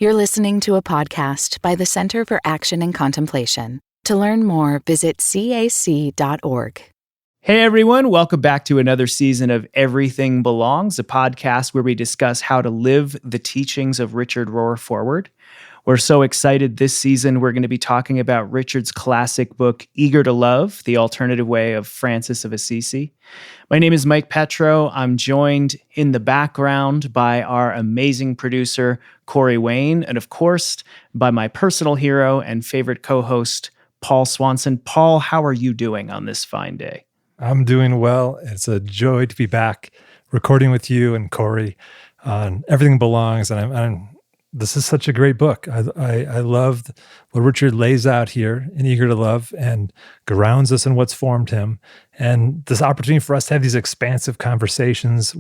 You're listening to a podcast by the Center for Action and Contemplation. To learn more, visit cac.org. Hey everyone, welcome back to another season of Everything Belongs, a podcast where we discuss how to live the teachings of Richard Rohr forward. We're so excited this season. We're going to be talking about Richard's classic book, Eager to Love, The Alternative Way of Francis of Assisi. My name is Mike Petro. I'm joined in the background by our amazing producer, Corey Wayne, and of course, by my personal hero and favorite co-host, Paul Swanson. Paul, how are you doing on this fine day? I'm doing well. It's a joy to be back recording with you and Corey on Everything Belongs. And this is such a great book. I love what Richard lays out here in Eager to Love and grounds us in what's formed him. And this opportunity for us to have these expansive conversations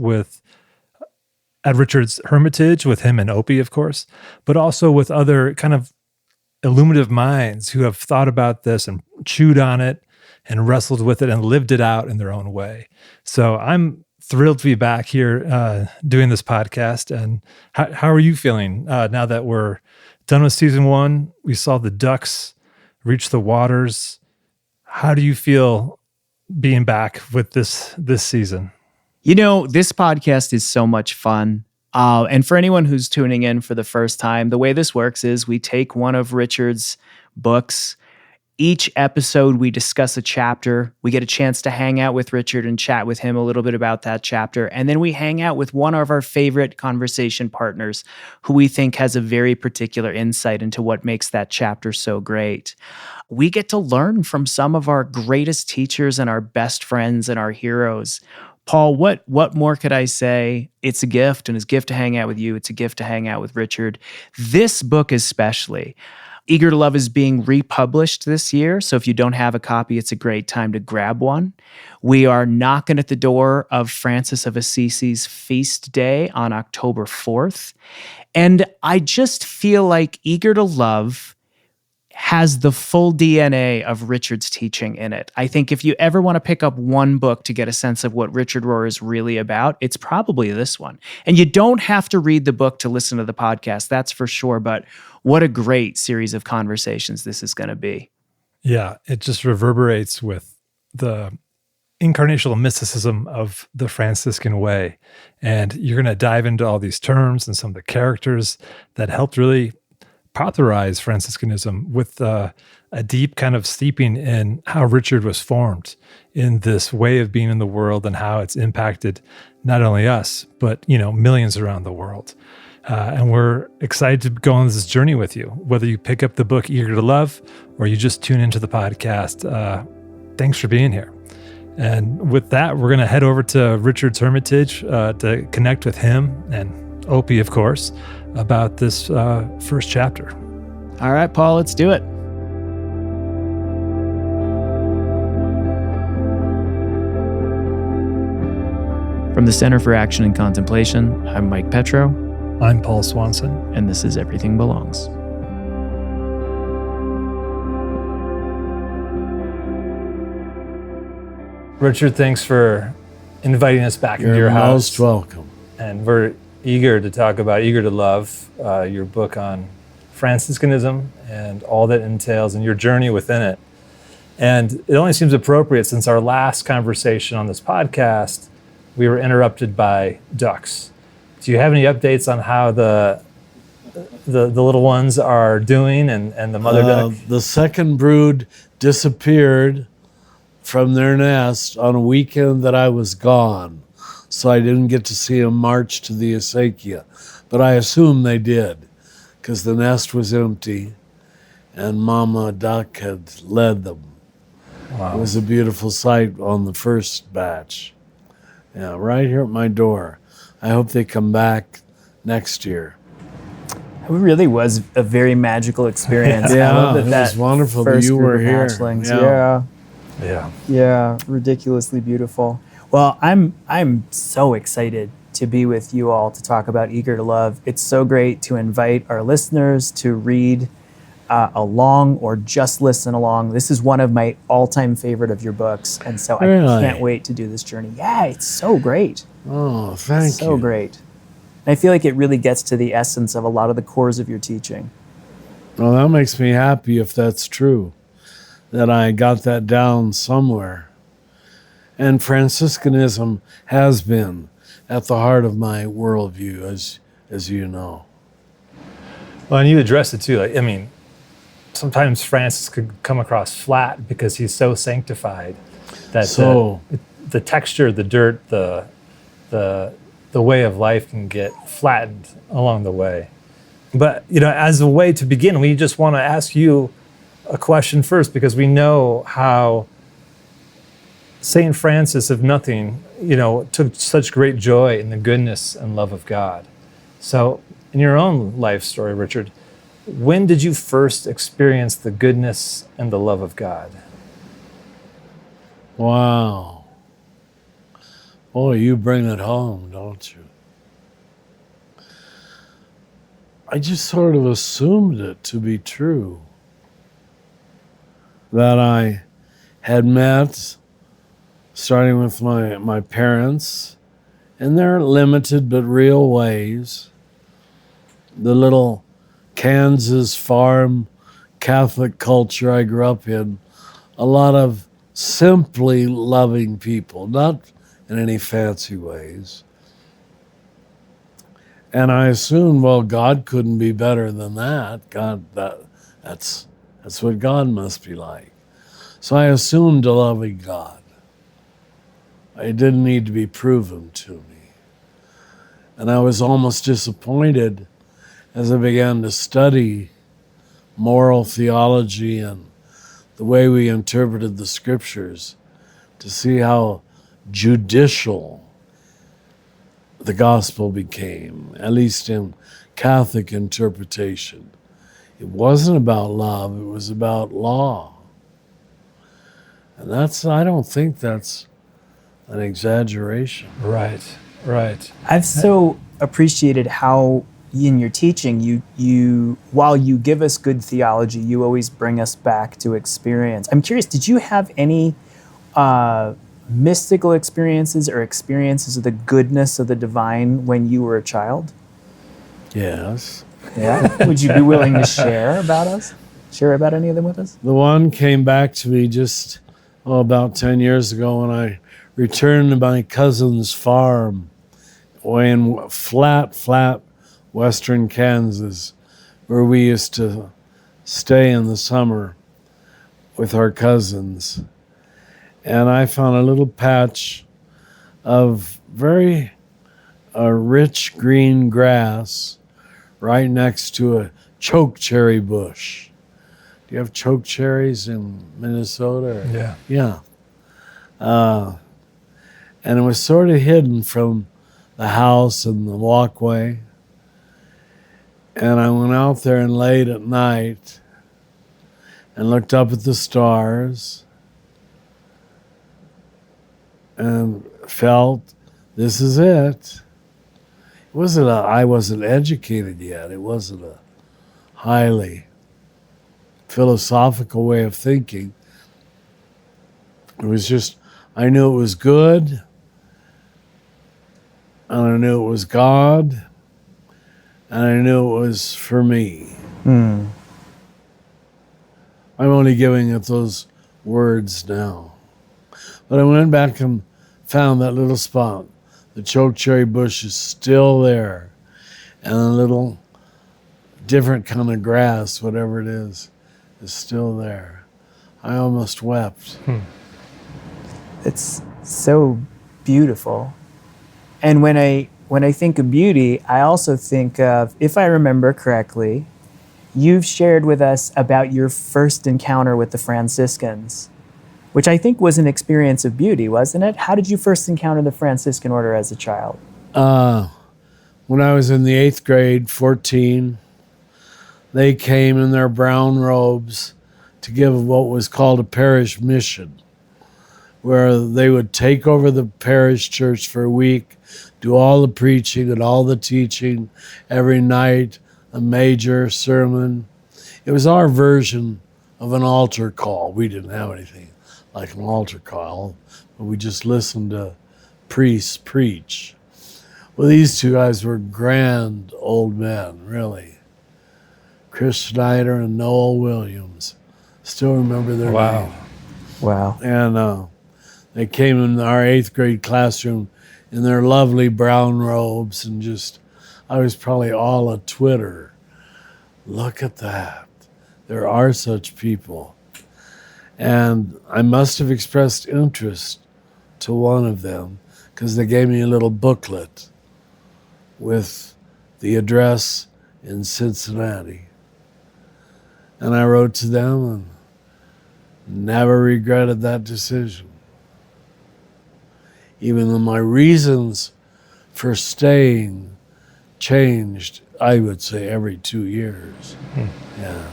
at Richard's hermitage, with him and Opie, of course, but also with other kind of illuminative minds who have thought about this and chewed on it and wrestled with it and lived it out in their own way. So I'm thrilled to be back here doing this podcast. And how are you feeling now that we're done with season one? We saw the ducks reach the waters. How do you feel being back with this season? You know, this podcast is so much fun. And for anyone who's tuning in for the first time, the way this works is we take one of Richard's books. Each episode, we discuss a chapter. We get a chance to hang out with Richard and chat with him a little bit about that chapter. And then we hang out with one of our favorite conversation partners who we think has a very particular insight into what makes that chapter so great. We get to learn from some of our greatest teachers and our best friends and our heroes. Paul, what more could I say? It's a gift, and it's a gift to hang out with you. It's a gift to hang out with Richard. This book especially. Eager to Love is being republished this year, so if you don't have a copy, it's a great time to grab one. We are knocking at the door of Francis of Assisi's feast day on October 4th, and I just feel like Eager to Love has the full DNA of Richard's teaching in it. I think if you ever want to pick up one book to get a sense of what Richard Rohr is really about, it's probably this one. And you don't have to read the book to listen to the podcast, that's for sure, but what a great series of conversations this is going to be. Yeah, it just reverberates with the incarnational mysticism of the Franciscan way. And you're going to dive into all these terms and some of the characters that helped really popularize Franciscanism with a deep kind of steeping in how Richard was formed in this way of being in the world and how it's impacted not only us, but, millions around the world. And we're excited to go on this journey with you, whether you pick up the book Eager to Love or you just tune into the podcast. Thanks for being here. And with that, we're going to head over to Richard's hermitage to connect with him and Opie, of course, about this first chapter. All right, Paul, let's do it. From the Center for Action and Contemplation, I'm Mike Petro. I'm Paul Swanson. And this is Everything Belongs. Richard, thanks for inviting us back into your house. You're most welcome. And we're eager to talk about Eager to Love, your book on Franciscanism and all that entails and your journey within it. And it only seems appropriate since our last conversation on this podcast, we were interrupted by ducks. Do you have any updates on how the little ones are doing and the mother duck? The second brood disappeared from their nest on a weekend that I was gone. So I didn't get to see them march to the acequia. But I assume they did, because the nest was empty and Mama Duck had led them. Wow. It was a beautiful sight on the first batch. Yeah, right here at my door. I hope they come back next year. It really was a very magical experience. Yeah, I love it was wonderful that you were here. Yeah, ridiculously beautiful. Well, I'm so excited to be with you all to talk about Eager to Love. It's so great to invite our listeners to read along or just listen along. This is one of my all-time favorite of your books, and so I can't wait to do this journey. Yeah, it's so great. Oh, thank you. So great. And I feel like it really gets to the essence of a lot of the cores of your teaching. Well, that makes me happy if that's true, that I got that down somewhere. And Franciscanism has been at the heart of my worldview, as you know. Well, and you address it too. Like, I mean, sometimes Francis could come across flat because he's so sanctified that the texture, the dirt, the way of life can get flattened along the way. But, as a way to begin, we just want to ask you a question first, because we know how St. Francis of Nothing, took such great joy in the goodness and love of God. So in your own life story, Richard, when did you first experience the goodness and the love of God? Wow. Boy, you bring it home, don't you? I just sort of assumed it to be true. That I had met, starting with my parents, in their limited but real ways, the little Kansas farm Catholic culture I grew up in, a lot of simply loving people, not in any fancy ways. And I assumed, well, God couldn't be better than that. That's what God must be like. So I assumed a loving God. It didn't need to be proven to me. And I was almost disappointed as I began to study moral theology and the way we interpreted the scriptures to see how judicial the gospel became, at least in Catholic interpretation. It wasn't about love, it was about law. And I don't think that's an exaggeration. Right. I've so appreciated how in your teaching, you while you give us good theology, you always bring us back to experience. I'm curious, did you have any mystical experiences or experiences of the goodness of the divine when you were a child? Yes. Yeah. Would you be willing to share about any of them with us? The one came back to me just about 10 years ago when I returned to my cousin's farm way in flat western Kansas, where we used to stay in the summer with our cousins. And I found a little patch of very rich green grass right next to a chokecherry bush. Do you have chokecherries in Minnesota? Yeah. Yeah. And it was sort of hidden from the house and the walkway. And I went out there and laid at night and looked up at the stars and felt, this is it. I wasn't educated yet. It wasn't a highly philosophical way of thinking. It was just, I knew it was good, and I knew it was God, and I knew it was for me. I'm only giving it those words now. But I went back and found that little spot. The chokecherry bush is still there, and a little different kind of grass, whatever it is still there. I almost wept. It's so beautiful. And when I think of beauty, I also think of, if I remember correctly, you've shared with us about your first encounter with the Franciscans, which I think was an experience of beauty, wasn't it? How did you first encounter the Franciscan order as a child? When I was in the 8th grade, 14, they came in their brown robes to give what was called a parish mission, where they would take over the parish church for a week, do all the preaching and all the teaching every night, a major sermon. It was our version of an altar call. We didn't have anything like an altar call, but we just listened to priests preach. Well, these two guys were grand old men, really. Chris Schneider and Noel Williams. Still remember their name. Wow. And they came in our 8th grade classroom in their lovely brown robes and just, I was probably all a twitter. Look at that. There are such people. And I must have expressed interest to one of them because they gave me a little booklet with the address in Cincinnati. And I wrote to them and never regretted that decision. Even though my reasons for staying changed, I would say, every 2 years. Yeah.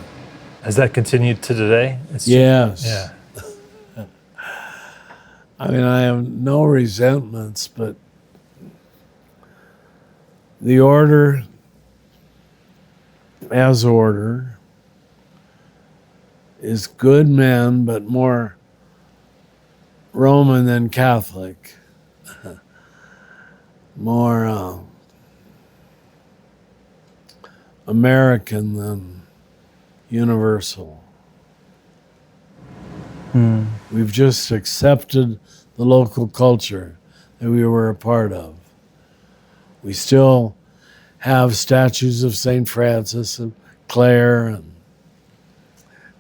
Has that continued to today? Yes. Yeah. I mean, I have no resentments, but the order as order is good men, but more Roman than Catholic, more American than universal. We've just accepted the local culture that we were a part of. We still have statues of St. Francis and Clare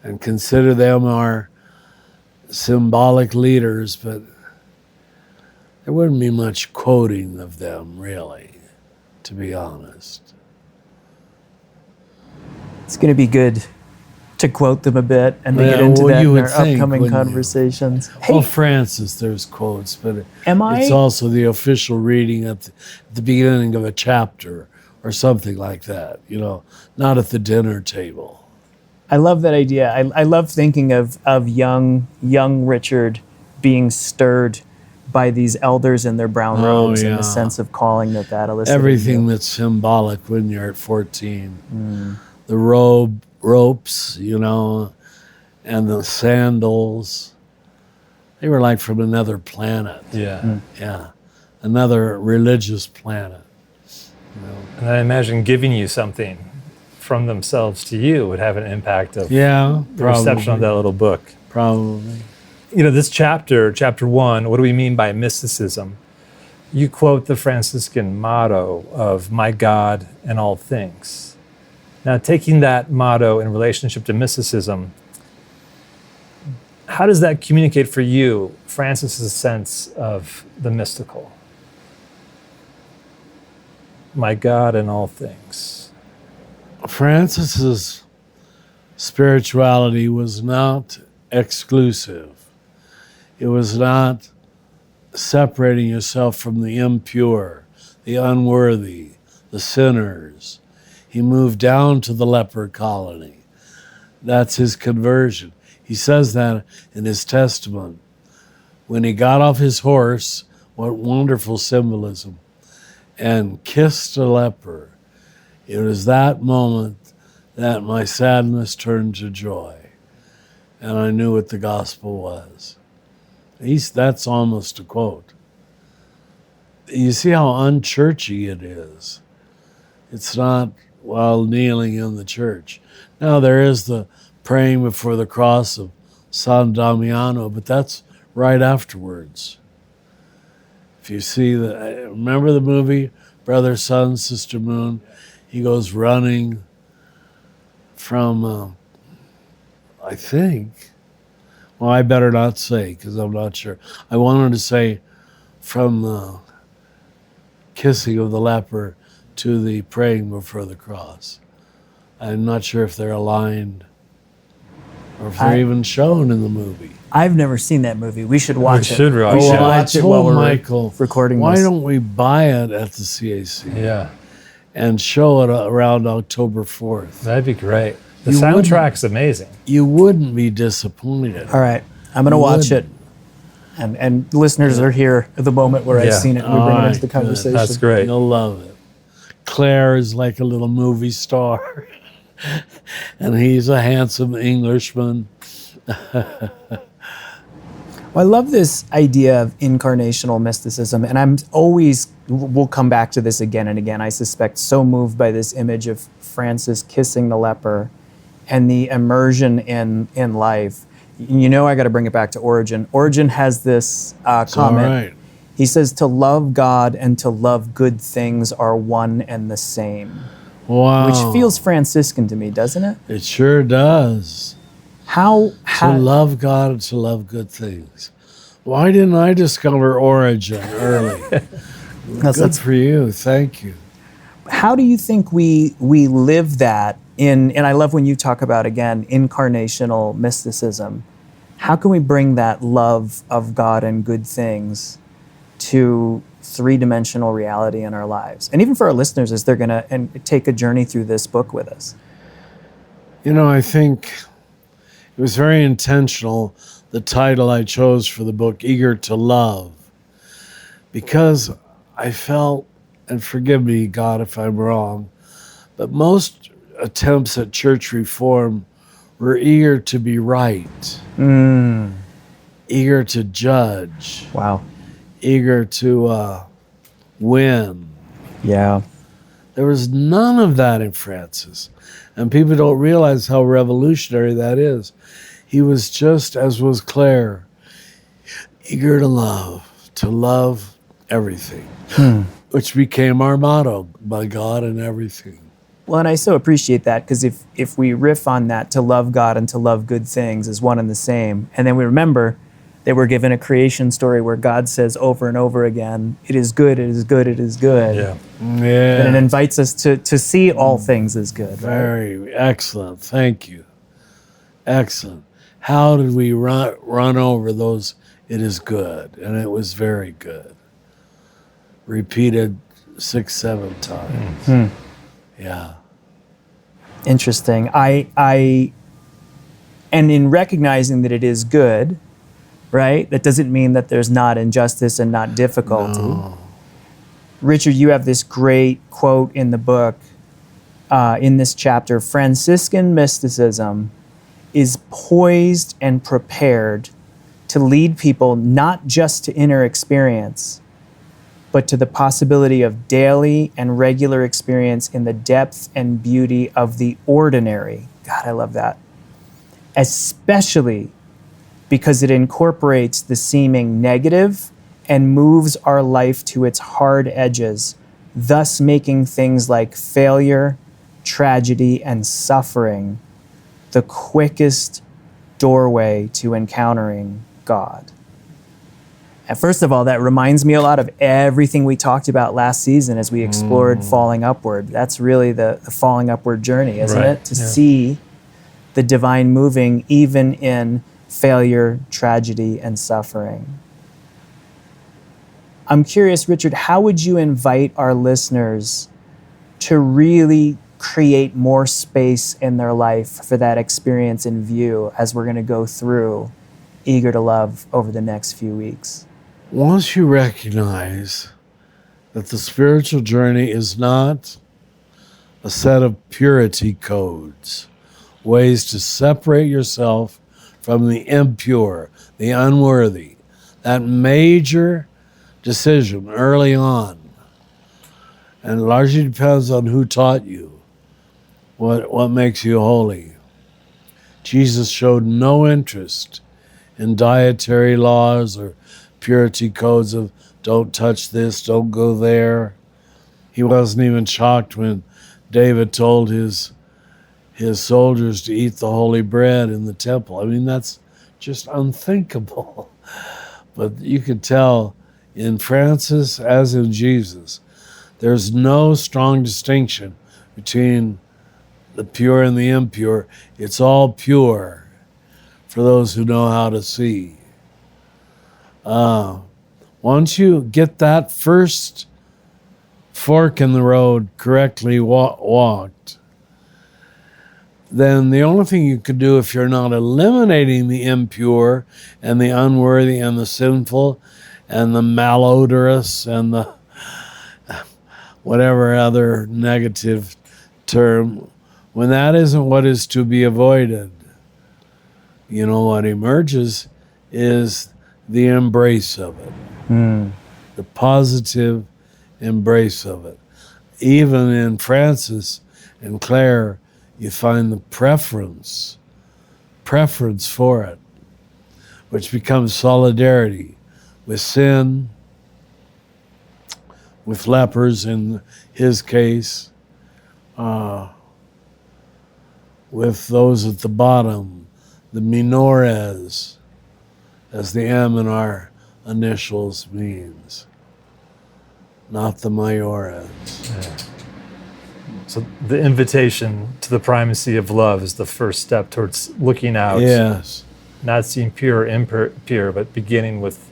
and consider them our symbolic leaders, but there wouldn't be much quoting of them, really, to be honest. It's going to be good to quote them a bit and to Yeah, get into well, that you in would our think, upcoming wouldn't you? conversations. Well, Francis, there's quotes, but Am I- it's also the official reading at the beginning of a chapter or something like that, you know, not at the dinner table. I love that idea. I love thinking of young Richard being stirred by these elders in their brown Oh, robes and yeah. the sense of calling that elicited. Everything that's symbolic when you're at 14. The ropes, you know, and the sandals. They were like from another planet. Yeah. Yeah. Another religious planet. And I imagine giving you something from themselves to you would have an impact of Yeah, the reception of that little book. Probably. You know, this chapter 1, what do we mean by mysticism? You quote the Franciscan motto of my God and all things. Now, taking that motto in relationship to mysticism, how does that communicate for you Francis's sense of the mystical? My God and all things. Francis's spirituality was not exclusive. It was not separating yourself from the impure, the unworthy, the sinners. He moved down to the leper colony. That's his conversion. He says that in his testament. When he got off his horse, what wonderful symbolism, and kissed a leper, it was that moment that my sadness turned to joy. And I knew what the gospel was. That's almost a quote. You see how unchurchy it is. It's not while kneeling in the church. Now there is the praying before the cross of San Damiano, but that's right afterwards. If you see remember the movie Brother Sun, Sister Moon? He goes running from, I think, well, I better not say because I'm not sure. I wanted to say from the kissing of the leper to the praying before the cross. I'm not sure if they're aligned or if they're even shown in the movie. I've never seen that movie. We should watch it. should watch We it. should Oh, watch it while we're Michael, recording why this. don't we buy it at the CAC Yeah, and show it around October 4th? that'd be great. The You wouldn't- soundtrack's amazing. You wouldn't be disappointed. All right. I'm going to You watch would. it. And listeners are here at the moment where I've Yeah. seen it and we All bring it right, into the good. conversation. That's great. You'll love it. Claire is like a little movie star, and he's a handsome Englishman. Well, Well, I love this idea of incarnational mysticism, and we'll come back to this again and again, I suspect, so moved by this image of Francis kissing the leper and the immersion in life. You know, I got to bring it back to Origen. Origen has this comment. All right. He says, to love God and to love good things are one and the same. Wow. Which feels Franciscan to me, doesn't it? It sure does. How To love God and to love good things. Why didn't I discover Origin early? Good for you. Thank you. How do you think we live that in, and I love when you talk about, again, incarnational mysticism. How can we bring that love of God and good things to three-dimensional reality in our lives? And even for our listeners as they're going to take a journey through this book with us. You know, I think it was very intentional, the title I chose for the book, Eager to Love, because I felt, and forgive me, God, if I'm wrong, but most attempts at church reform were eager to be right, eager to judge, Wow. eager to win. Yeah. There was none of that in Francis. And people don't realize how revolutionary that is. He was just, as was Claire, eager to love everything, which became our motto, by God and everything. Well, and I so appreciate that, because if we riff on that, to love God and to love good things is one and the same, and then we remember that we're given a creation story where God says over and over again, it is good, it is good, it is good. Yeah. Yeah. And it invites us to see all things as good. Right? Very excellent. Thank you. Excellent. How did we run over those? It is good. And it was very good. Repeated 6-7 times. Yeah. Interesting. And in recognizing that it is good, right? That doesn't mean that there's not injustice and not difficulty. No. Richard, you have this great quote in the book, in this chapter: Franciscan mysticism is poised and prepared to lead people not just to inner experience, but to the possibility of daily and regular experience in the depth and beauty of the ordinary. God, I love that. Especially because it incorporates the seeming negative and moves our life to its hard edges, thus making things like failure, tragedy, and suffering the quickest doorway to encountering God. And first of all, that reminds me a lot of everything we talked about last season as we explored falling upward. That's really the falling upward journey, isn't Right. it? To see the divine moving even in failure, tragedy, and suffering. I'm curious, Richard, how would you invite our listeners to really create more space in their life for that experience in view as we're going to go through Eager to Love over the next few weeks? Once you recognize that the spiritual journey is not a set of purity codes, ways to separate yourself from the impure, the unworthy, that major decision early on, and it largely depends on who taught you what makes you holy. Jesus showed no interest in dietary laws or purity codes of don't touch this, don't go there. He wasn't even shocked when David told his soldiers to eat the holy bread in the temple. I mean, that's just unthinkable. But you could tell in Francis, as in Jesus, there's no strong distinction between the pure and the impure. It's all pure for those who know how to see. Once you get that first fork in the road correctly walked, then the only thing you could do, if you're not eliminating the impure and the unworthy and the sinful and the malodorous and the whatever other negative term, when that isn't what is to be avoided, you know, what emerges is the embrace of it, the positive embrace of it. Even in Francis and Claire, you find the preference for it, which becomes solidarity with sin, with lepers in his case, with those at the bottom, the minores, as the M in our initials means, not the mayores. Yeah. So the invitation to the primacy of love is the first step towards looking out. Yes. Not seeing pure or impure, but beginning with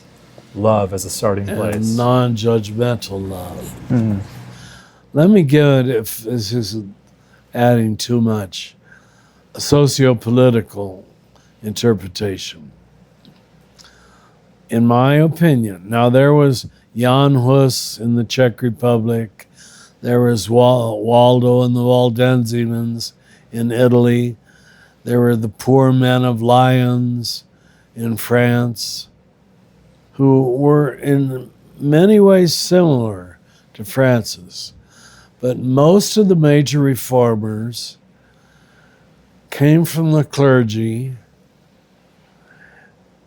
love as a starting place. And non-judgmental love. Let me give it, if this isn't adding too much, a socio-political interpretation. In my opinion, now there was Jan Hus in the Czech Republic, there was Waldo and the Waldensians in Italy, there were the poor men of Lyons in France, who were in many ways similar to Francis. But most of the major reformers came from the clergy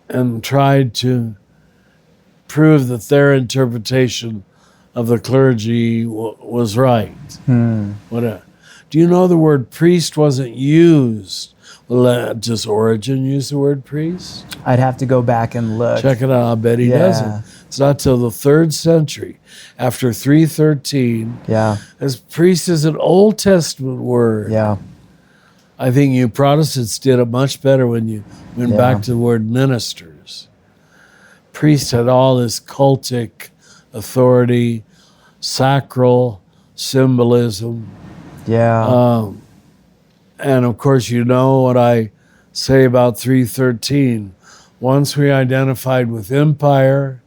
and tried to prove that their interpretation of the clergy was right. Do you know the word priest wasn't used? Well, does Origen use the word priest? I'd have to go back and look. Check it out. I bet he doesn't. It's not till the 3rd century, after 313. Yeah. As priest is an Old Testament word. Yeah. I think you Protestants did it much better when you went back to the word ministers. Priest had all this cultic authority, sacral symbolism. Yeah. And of course, you know what I say about 313. Once we identified with empire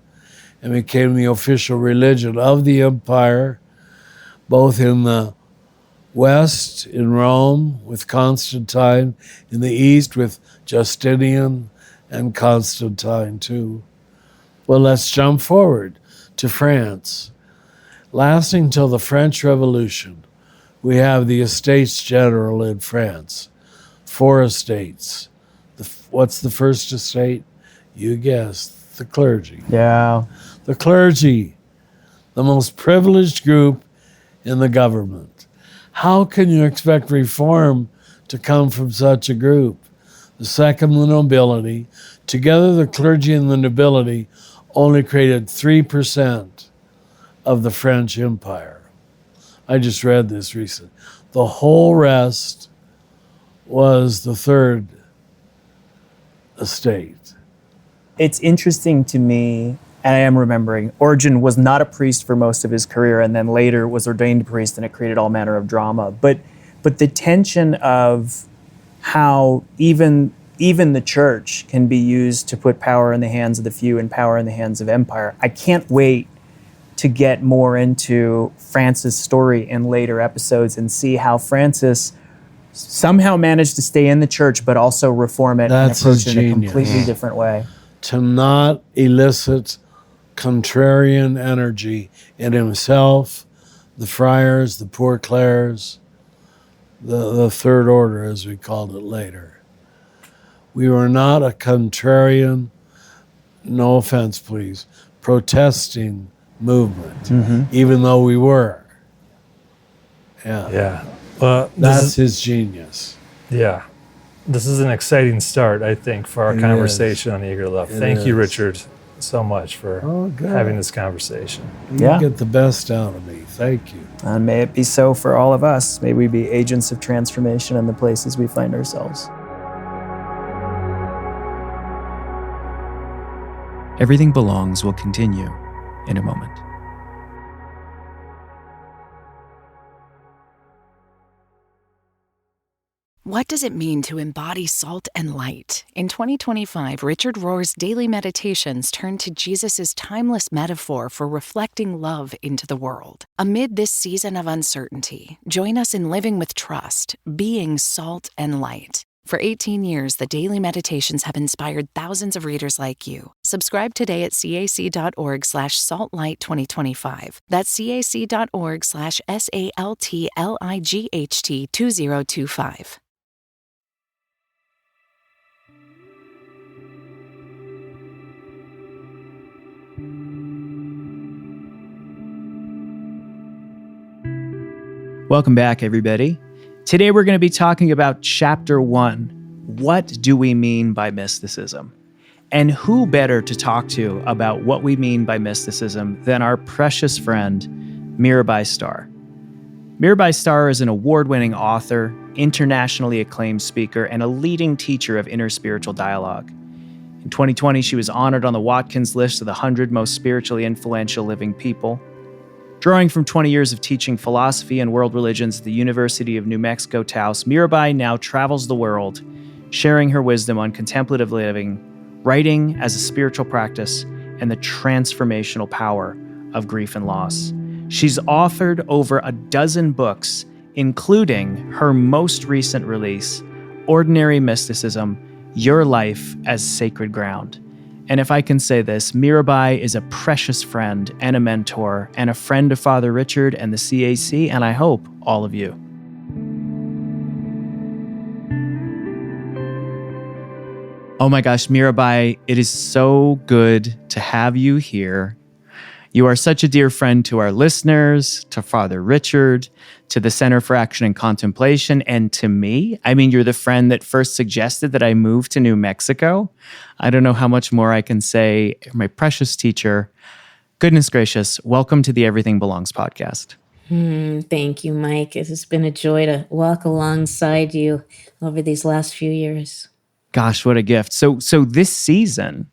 and became the official religion of the empire, both in the West, in Rome, with Constantine, in the East, with Justinian and Constantine, too. Well, let's jump forward to France. Lasting till the French Revolution, we have the Estates General in France, 4 estates. What's the first estate? You guessed, the clergy. Yeah. The clergy, the most privileged group in the government. How can you expect reform to come from such a group? The second, the nobility. Together, the clergy and the nobility only created 3% of the French Empire. I just read this recently. The whole rest was the third estate. It's interesting to me, and I am remembering, Origen was not a priest for most of his career, and then later was ordained priest, and it created all manner of drama. But the tension of how even the church can be used to put power in the hands of the few and power in the hands of empire. I can't wait to get more into Francis' story in later episodes and see how Francis somehow managed to stay in the church but also reform it and approach it in a completely different way. To not elicit contrarian energy in himself, the friars, the poor clerics, the third order, as we called it later. We were not a contrarian, no offense please, protesting movement, even though we were. Yeah. Well, that's his genius. Yeah. This is an exciting start, I think, for our conversation on Eager Love. Thank you, Richard, so much for having this conversation. You get the best out of me. Thank you. And may it be so for all of us. May we be agents of transformation in the places we find ourselves. Everything Belongs will continue in a moment. What does it mean to embody salt and light? In 2025, Richard Rohr's daily meditations turn to Jesus' timeless metaphor for reflecting love into the world. Amid this season of uncertainty, join us in living with trust, being salt and light. For 18 years, the daily meditations have inspired thousands of readers like you. Subscribe today at cac.org/saltlight2025. That's cac.org/SALTLIGHT2025. Welcome back, everybody. Today we're going to be talking about Chapter 1, What Do We Mean by Mysticism? And who better to talk to about what we mean by mysticism than our precious friend, Mirabai Starr. Mirabai Starr is an award-winning author, internationally acclaimed speaker, and a leading teacher of interspiritual dialogue. In 2020, she was honored on the Watkins list of the 100 most spiritually influential living people. Drawing from 20 years of teaching philosophy and world religions at the University of New Mexico-Taos, Mirabai now travels the world, sharing her wisdom on contemplative living, writing as a spiritual practice, and the transformational power of grief and loss. She's authored over a dozen books, including her most recent release, Ordinary Mysticism, Your Life as Sacred Ground. And if I can say this, Mirabai is a precious friend and a mentor and a friend of Father Richard and the CAC, and I hope all of you. Oh my gosh, Mirabai, it is so good to have you here. You are such a dear friend to our listeners, to Father Richard, to the Center for Action and Contemplation, and to me. I mean, you're the friend that first suggested that I move to New Mexico. I don't know how much more I can say. My precious teacher. Goodness gracious, welcome to the Everything Belongs podcast. Thank you, Mike. It has been a joy to walk alongside you over these last few years. Gosh, what a gift. So this season,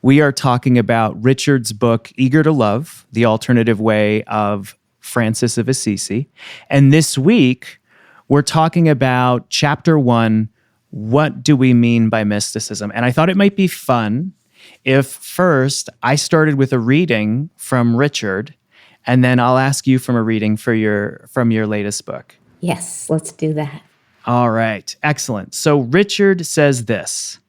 we are talking about Richard's book, Eager to Love, The Alternative Way of Francis of Assisi. And this week, we're talking about Chapter 1, What Do We Mean by Mysticism? And I thought it might be fun if first I started with a reading from Richard, and then I'll ask you from a reading from your latest book. Yes, let's do that. All right, excellent. So Richard says this: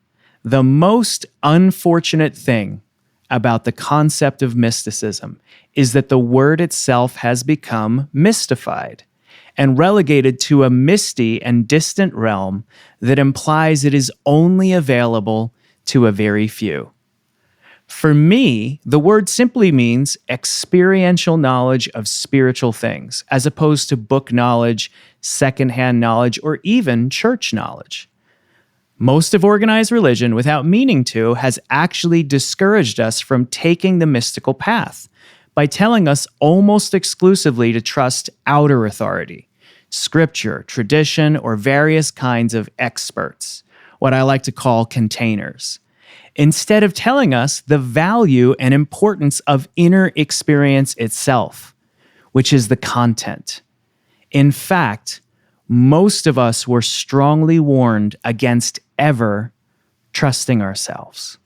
the most unfortunate thing about the concept of mysticism is that the word itself has become mystified and relegated to a misty and distant realm that implies it is only available to a very few. For me, the word simply means experiential knowledge of spiritual things, as opposed to book knowledge, secondhand knowledge, or even church knowledge. Most of organized religion, without meaning to, has actually discouraged us from taking the mystical path by telling us almost exclusively to trust outer authority, scripture, tradition, or various kinds of experts, what I like to call containers, instead of telling us the value and importance of inner experience itself, which is the content. In fact, most of us were strongly warned against ever trusting ourselves.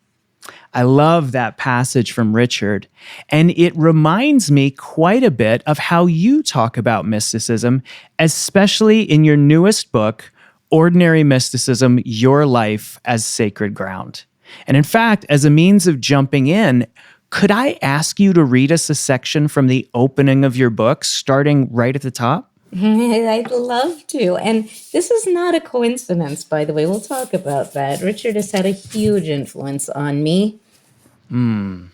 I love that passage from Richard, and it reminds me quite a bit of how you talk about mysticism, especially in your newest book, Ordinary Mysticism, Your Life as Sacred Ground. And in fact, as a means of jumping in, could I ask you to read us a section from the opening of your book, starting right at the top? I'd love to. And this is not a coincidence, by the way. We'll talk about that. Richard has had a huge influence on me. A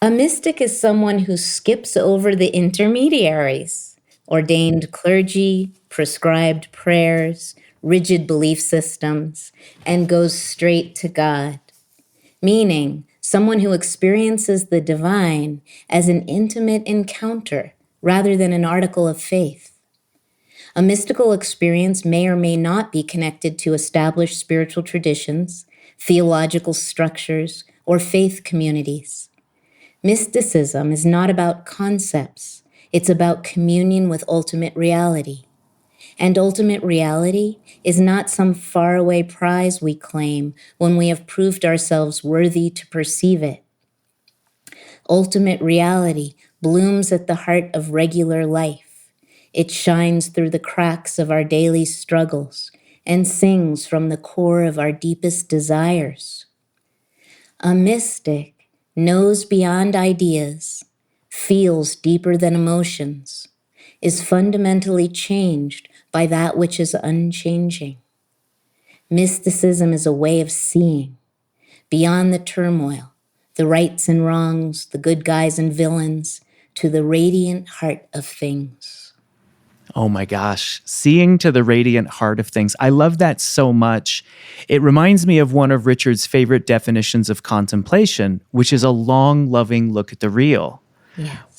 mystic is someone who skips over the intermediaries, ordained clergy, prescribed prayers, rigid belief systems, and goes straight to God. Meaning, someone who experiences the divine as an intimate encounter rather than an article of faith. A mystical experience may or may not be connected to established spiritual traditions, theological structures, or faith communities. Mysticism is not about concepts. It's about communion with ultimate reality. And ultimate reality is not some faraway prize we claim when we have proved ourselves worthy to perceive it. Ultimate reality blooms at the heart of regular life. It shines through the cracks of our daily struggles and sings from the core of our deepest desires. A mystic knows beyond ideas, feels deeper than emotions, is fundamentally changed by that which is unchanging. Mysticism is a way of seeing beyond the turmoil, the rights and wrongs, the good guys and villains, to the radiant heart of things. Oh my gosh, seeing to the radiant heart of things. I love that so much. It reminds me of one of Richard's favorite definitions of contemplation, which is a long, loving look at the real. Yes.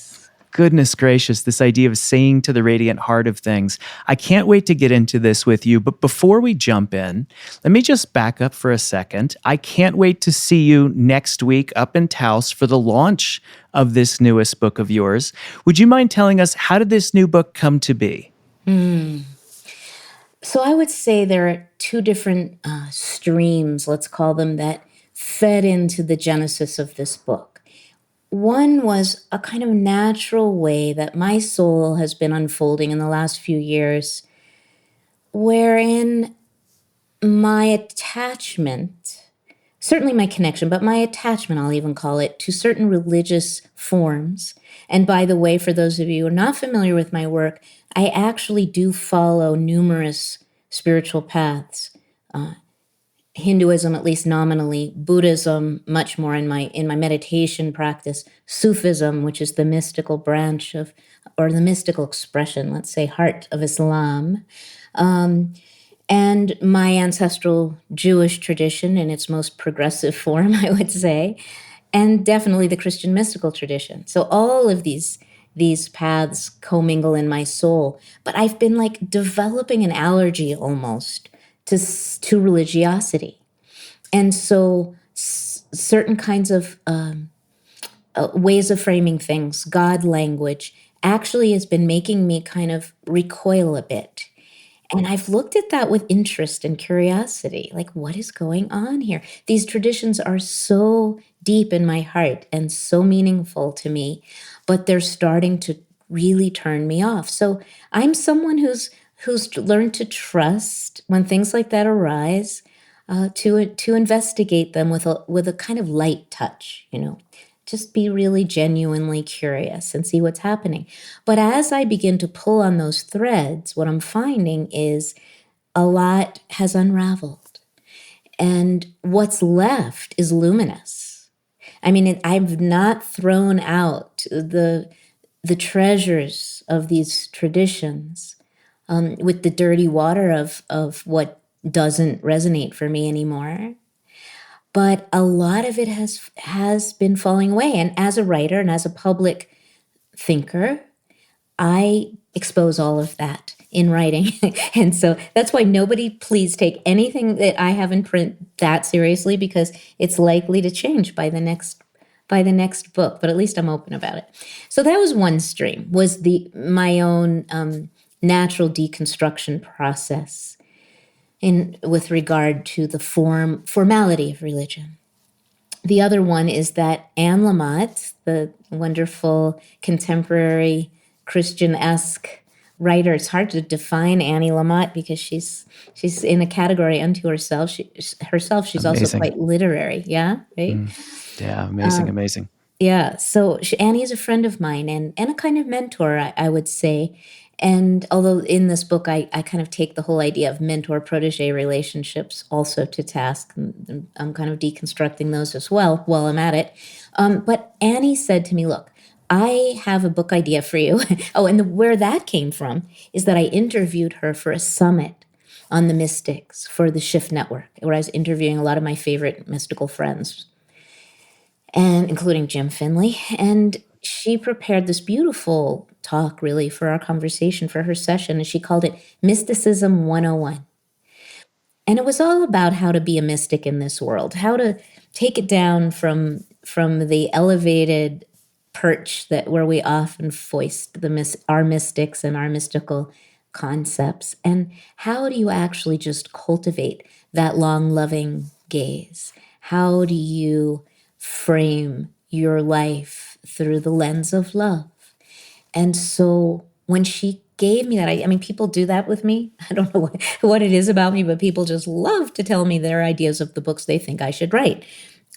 Goodness gracious, this idea of seeing to the radiant heart of things. I can't wait to get into this with you, but before we jump in, let me just back up for a second. I can't wait to see you next week up in Taos for the launch of this newest book of yours. Would you mind telling us, how did this new book come to be? So I would say there are two different streams, let's call them, that fed into the genesis of this book. One was a kind of natural way that my soul has been unfolding in the last few years, wherein my attachment, certainly my connection, but my attachment, I'll even call it, to certain religious forms. And by the way, for those of you who are not familiar with my work, I actually do follow numerous spiritual paths. Hinduism, at least nominally, Buddhism, much more in my meditation practice, Sufism, which is the mystical branch of, or the mystical expression, let's say, heart of Islam, and my ancestral Jewish tradition in its most progressive form, I would say, and definitely the Christian mystical tradition. So all of these paths commingle in my soul, but I've been like developing an allergy almost to religiosity. And so certain kinds of ways of framing things, God language, actually has been making me kind of recoil a bit. And I've looked at that with interest and curiosity, like, what is going on here? These traditions are so deep in my heart and so meaningful to me, but they're starting to really turn me off. So I'm someone who's learned to trust when things like that arise, to investigate them with a kind of light touch, just be really genuinely curious and see what's happening. But as I begin to pull on those threads, what I'm finding is a lot has unraveled. And what's left is luminous. I mean, I've not thrown out the treasures of these traditions with the dirty water of what doesn't resonate for me anymore. But a lot of it has been falling away. And as a writer and as a public thinker, I expose all of that in writing. And so that's why nobody please take anything that I have in print that seriously, because it's likely to change by the next book, but at least I'm open about it. So that was one stream, was my own natural deconstruction process with regard to the formality of religion. The other one is that Anne Lamott, the wonderful contemporary Christian-esque writer, it's hard to define Annie Lamott because she's in a category unto herself. She's Amazing. also quite literary. Yeah, right? Yeah, amazing. Yeah, so Annie is a friend of mine and a kind of mentor, I would say. And although in this book, I kind of take the whole idea of mentor-protege relationships also to task, and I'm kind of deconstructing those as well while I'm at it. But Annie said to me, look, I have a book idea for you. Oh, and where that came from is that I interviewed her for a summit on the mystics for the Shift Network, where I was interviewing a lot of my favorite mystical friends, and including Jim Finley. And she prepared this beautiful talk, really, for our conversation, for her session, and she called it Mysticism 101. And it was all about how to be a mystic in this world, how to take it down from the elevated perch where we often foist our mystics and our mystical concepts, and how do you actually just cultivate that long, loving gaze? How do you frame your life through the lens of love? And so when she gave me that. I mean, people do that with me. I don't know what it is about me, but people just love to tell me their ideas of the books they think I should write.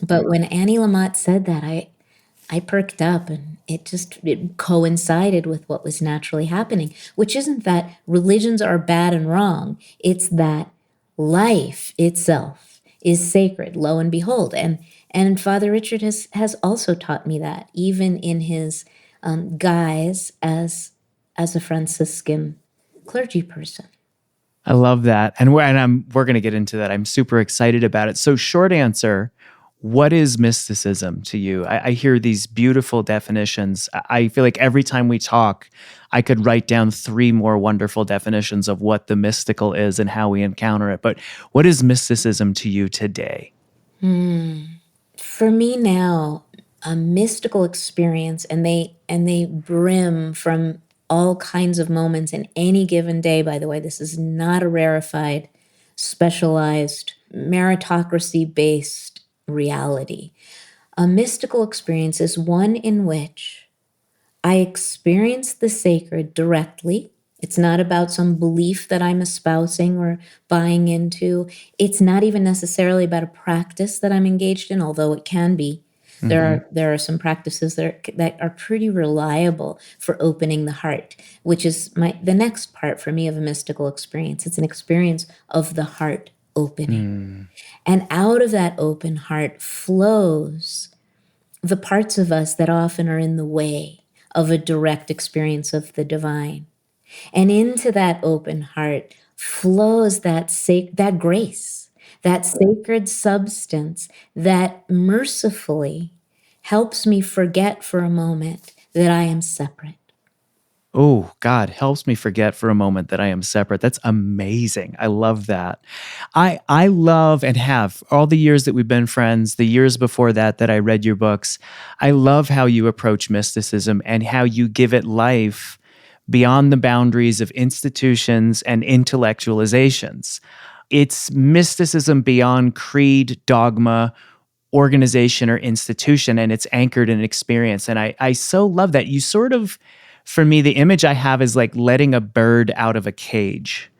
But when Annie Lamott said that, I perked up, and it coincided with what was naturally happening, which isn't that religions are bad and wrong. It's that life itself is sacred, lo and behold. And Father Richard has also taught me that, even in his guise as a Franciscan clergy person. I love that. And we're going to get into that. I'm super excited about it. So short answer, what is mysticism to you? I hear these beautiful definitions. I feel like every time we talk, I could write down 3 more wonderful definitions of what the mystical is and how we encounter it. But what is mysticism to you today? For me now, a mystical experience, and they brim from all kinds of moments in any given day. By the way, this is not a rarefied, specialized, meritocracy-based reality. A mystical experience is one in which I experience the sacred directly. It's not about some belief that I'm espousing or buying into. It's not even necessarily about a practice that I'm engaged in, although it can be. There are some practices that are pretty reliable for opening the heart, which is the next part for me of a mystical experience. It's an experience of the heart opening. And out of that open heart flows the parts of us that often are in the way of a direct experience of the divine. And into that open heart flows that grace, that sacred substance that mercifully helps me forget for a moment that I am separate. Oh, God helps me forget for a moment that I am separate. That's amazing. I love that. I love and have all the years that we've been friends, the years before that I read your books. I love how you approach mysticism and how you give it life beyond the boundaries of institutions and intellectualizations. It's mysticism beyond creed, dogma, organization, or institution, and it's anchored in experience. And I so love that. You sort of, for me, the image I have is like letting a bird out of a cage.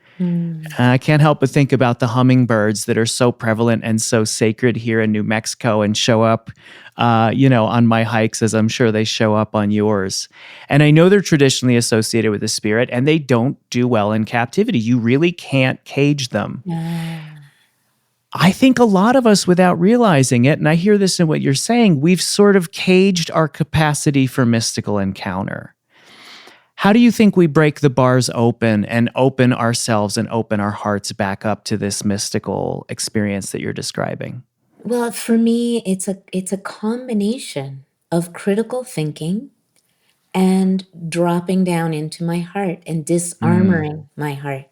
I can't help but think about the hummingbirds that are so prevalent and so sacred here in New Mexico and show up, on my hikes, as I'm sure they show up on yours. And I know they're traditionally associated with the spirit, and they don't do well in captivity. You really can't cage them. I think a lot of us, without realizing it, and I hear this in what you're saying, we've sort of caged our capacity for mystical encounter. How do you think we break the bars open and open ourselves and open our hearts back up to this mystical experience that you're describing? Well, for me, it's a combination of critical thinking and dropping down into my heart and disarmoring my heart.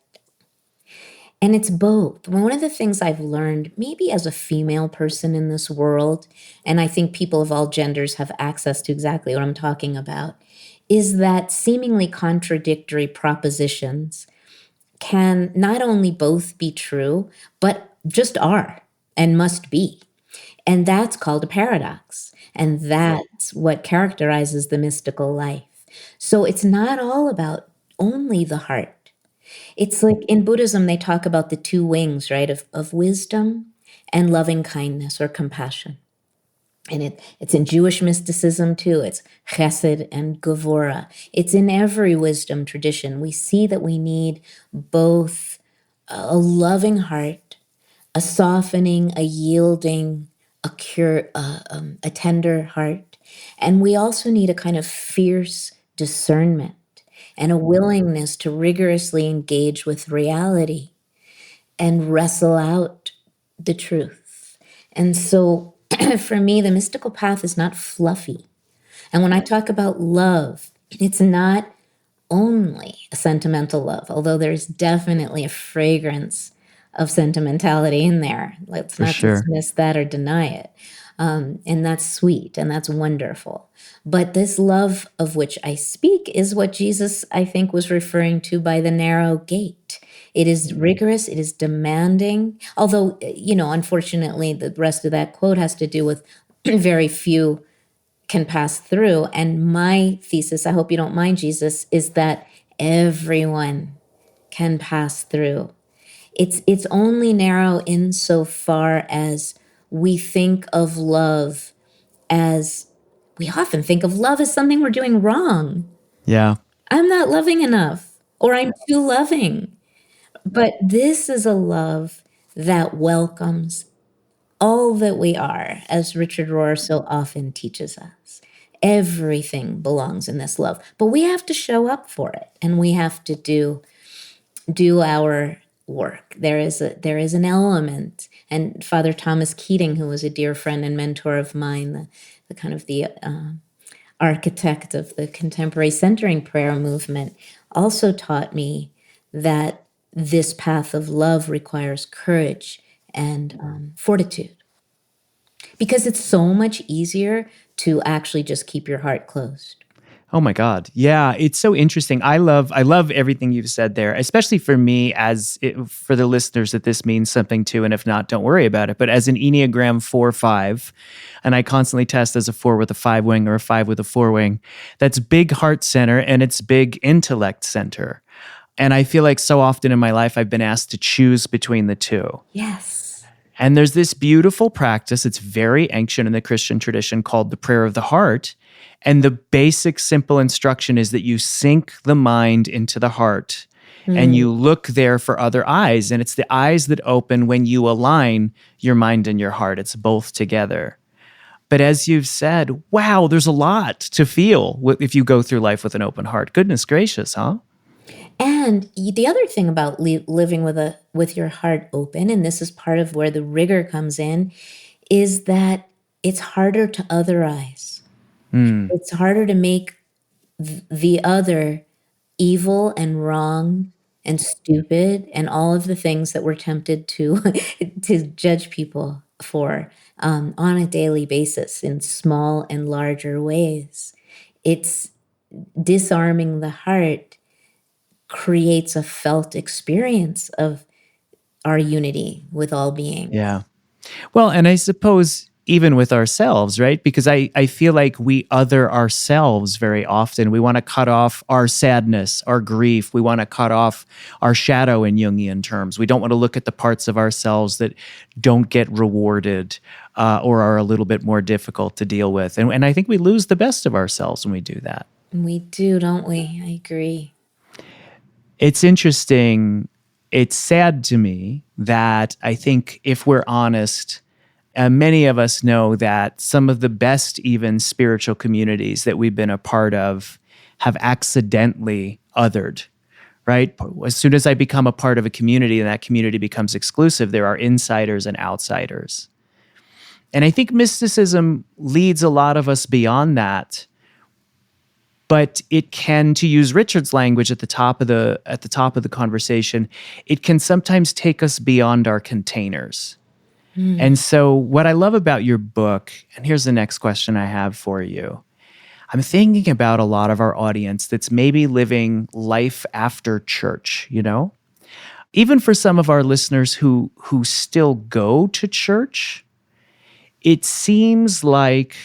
And it's both. One of the things I've learned, maybe as a female person in this world, and I think people of all genders have access to exactly what I'm talking about, is that seemingly contradictory propositions can not only both be true, but just are and must be. And that's called a paradox. And that's what characterizes the mystical life. So it's not all about only the heart. It's like in Buddhism, they talk about the 2 wings, right, of wisdom and loving kindness or compassion. And it's in Jewish mysticism too. It's chesed and gevura. It's in every wisdom tradition. We see that we need both a loving heart, a softening, a yielding, a tender heart. And we also need a kind of fierce discernment and a willingness to rigorously engage with reality and wrestle out the truth. And so for me, the mystical path is not fluffy. And when I talk about love, it's not only a sentimental love, although there's definitely a fragrance of sentimentality in there. Let's not dismiss that or deny it. And that's sweet and that's wonderful. But this love of which I speak is what Jesus, I think, was referring to by the narrow gate. It is rigorous, it is demanding, although, unfortunately, the rest of that quote has to do with very few can pass through. And my thesis, I hope you don't mind, Jesus, is that everyone can pass through. It's only narrow insofar as we think of love as we often think of love as something we're doing wrong. Yeah. I'm not loving enough, or I'm too loving. But this is a love that welcomes all that we are, as Richard Rohr so often teaches us. Everything belongs in this love, but we have to show up for it, and we have to do our work. There is an element, and Father Thomas Keating, who was a dear friend and mentor of mine, the kind of the architect of the contemporary centering prayer movement, also taught me that this path of love requires courage and fortitude, because it's so much easier to actually just keep your heart closed. Oh my God. Yeah, it's so interesting. I love everything you've said there, especially for me for the listeners that this means something to, and if not, don't worry about it. But as an Enneagram 4-5, and I constantly test as a 4 with a 5 wing or a 5 with a 4 wing, that's big heart center and it's big intellect center. And I feel like so often in my life, I've been asked to choose between the two. Yes. And there's this beautiful practice, it's very ancient in the Christian tradition, called the prayer of the heart. And the basic simple instruction is that you sink the mind into the heart and you look there for other eyes. And it's the eyes that open when you align your mind and your heart. It's both together. But as you've said, wow, there's a lot to feel if you go through life with an open heart. Goodness gracious, huh? And the other thing about living with your heart open, and this is part of where the rigor comes in, is that it's harder to otherize. It's harder to make the other evil and wrong and stupid and all of the things that we're tempted to to judge people for on a daily basis in small and larger ways. It's disarming the heart creates a felt experience of our unity with all beings. Yeah. Well, and I suppose even with ourselves, right? Because I feel like we other ourselves very often. We want to cut off our sadness, our grief. We want to cut off our shadow in Jungian terms. We don't want to look at the parts of ourselves that don't get rewarded or are a little bit more difficult to deal with. And I think we lose the best of ourselves when we do that. We do, don't we? I agree. It's interesting. It's sad to me that I think if we're honest, many of us know that some of the best even spiritual communities that we've been a part of have accidentally othered, right? As soon as I become a part of a community and that community becomes exclusive, there are insiders and outsiders. And I think mysticism leads a lot of us beyond that. But it can, to use Richard's language at the top of the conversation, it can sometimes take us beyond our containers. And so what I love about your book, and here's the next question I have for you. I'm thinking about a lot of our audience that's maybe living life after church, you know? Even for some of our listeners who still go to church, it seems like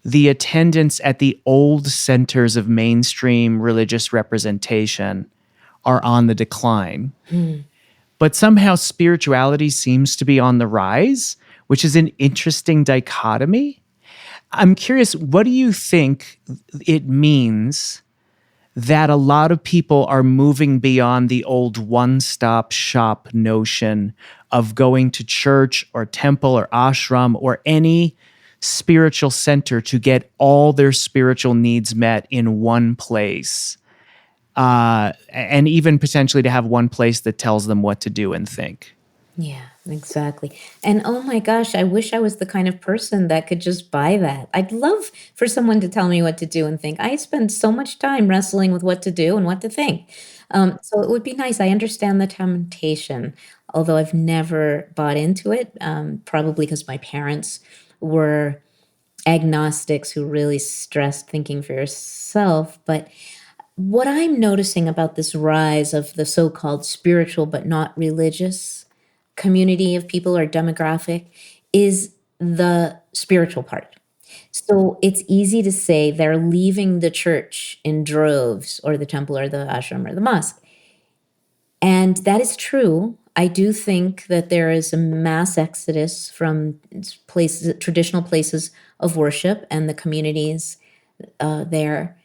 the attendance at the old centers of mainstream religious representation are on the decline. But somehow spirituality seems to be on the rise, which is an interesting dichotomy. I'm curious, what do you think it means that a lot of people are moving beyond the old one-stop shop notion of going to church or temple or ashram or any spiritual center to get all their spiritual needs met in one place? And even potentially to have one place that tells them what to do and think. Yeah, exactly. And oh my gosh, I wish I was the kind of person that could just buy that. I'd love for someone to tell me what to do and think. I spend so much time wrestling with what to do and what to think. So it would be nice. I understand the temptation, although I've never bought into it, probably because my parents were agnostics who really stressed thinking for yourself. But what I'm noticing about this rise of the so-called spiritual but not religious community of people or demographic is the spiritual part. So it's easy to say they're leaving the church in droves, or the temple or the ashram or the mosque. And that is true. I do think that there is a mass exodus from places, traditional places of worship and the communities there.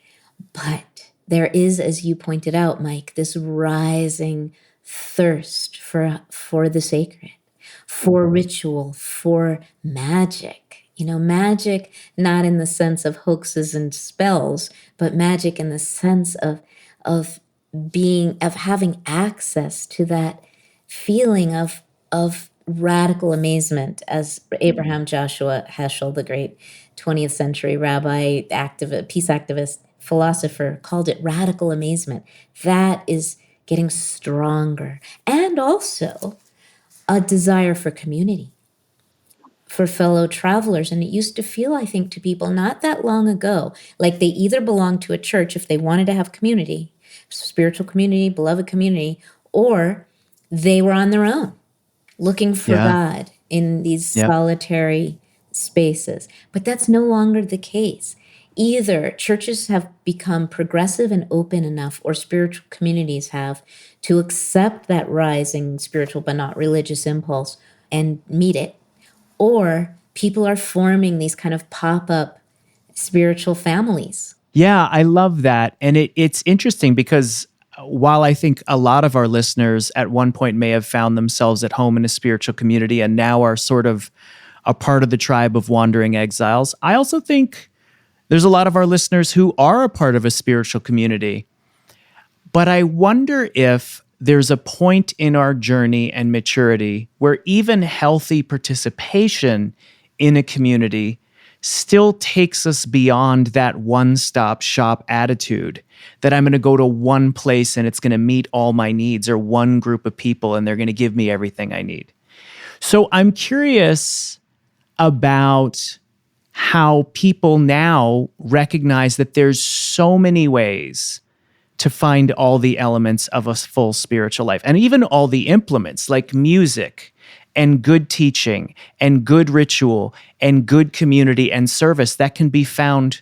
But there is, as you pointed out, Mike, this rising thirst for the sacred, for ritual, for magic. Magic not in the sense of hoaxes and spells, but magic in the sense of having access to that feeling of radical amazement, as Abraham Joshua Heschel, the great 20th century rabbi, activist, peace activist, philosopher, called it radical amazement. That is getting stronger. And also a desire for community, for fellow travelers. And it used to feel, I think, to people not that long ago, like they either belonged to a church if they wanted to have community, spiritual community, beloved community, or they were on their own, looking for Yeah. God in these Yep. solitary spaces. But that's no longer the case. Either churches have become progressive and open enough, or spiritual communities have, to accept that rising spiritual but not religious impulse and meet it, or people are forming these kind of pop-up spiritual families. Yeah, I love that. And it's interesting because while I think a lot of our listeners at one point may have found themselves at home in a spiritual community and now are sort of a part of the tribe of wandering exiles, I also think there's a lot of our listeners who are a part of a spiritual community. But I wonder if there's a point in our journey and maturity where even healthy participation in a community still takes us beyond that one-stop shop attitude that I'm going to go to one place and it's going to meet all my needs, or one group of people and they're going to give me everything I need. So I'm curious about how people now recognize that there's so many ways to find all the elements of a full spiritual life, and even all the implements like music and good teaching and good ritual and good community and service that can be found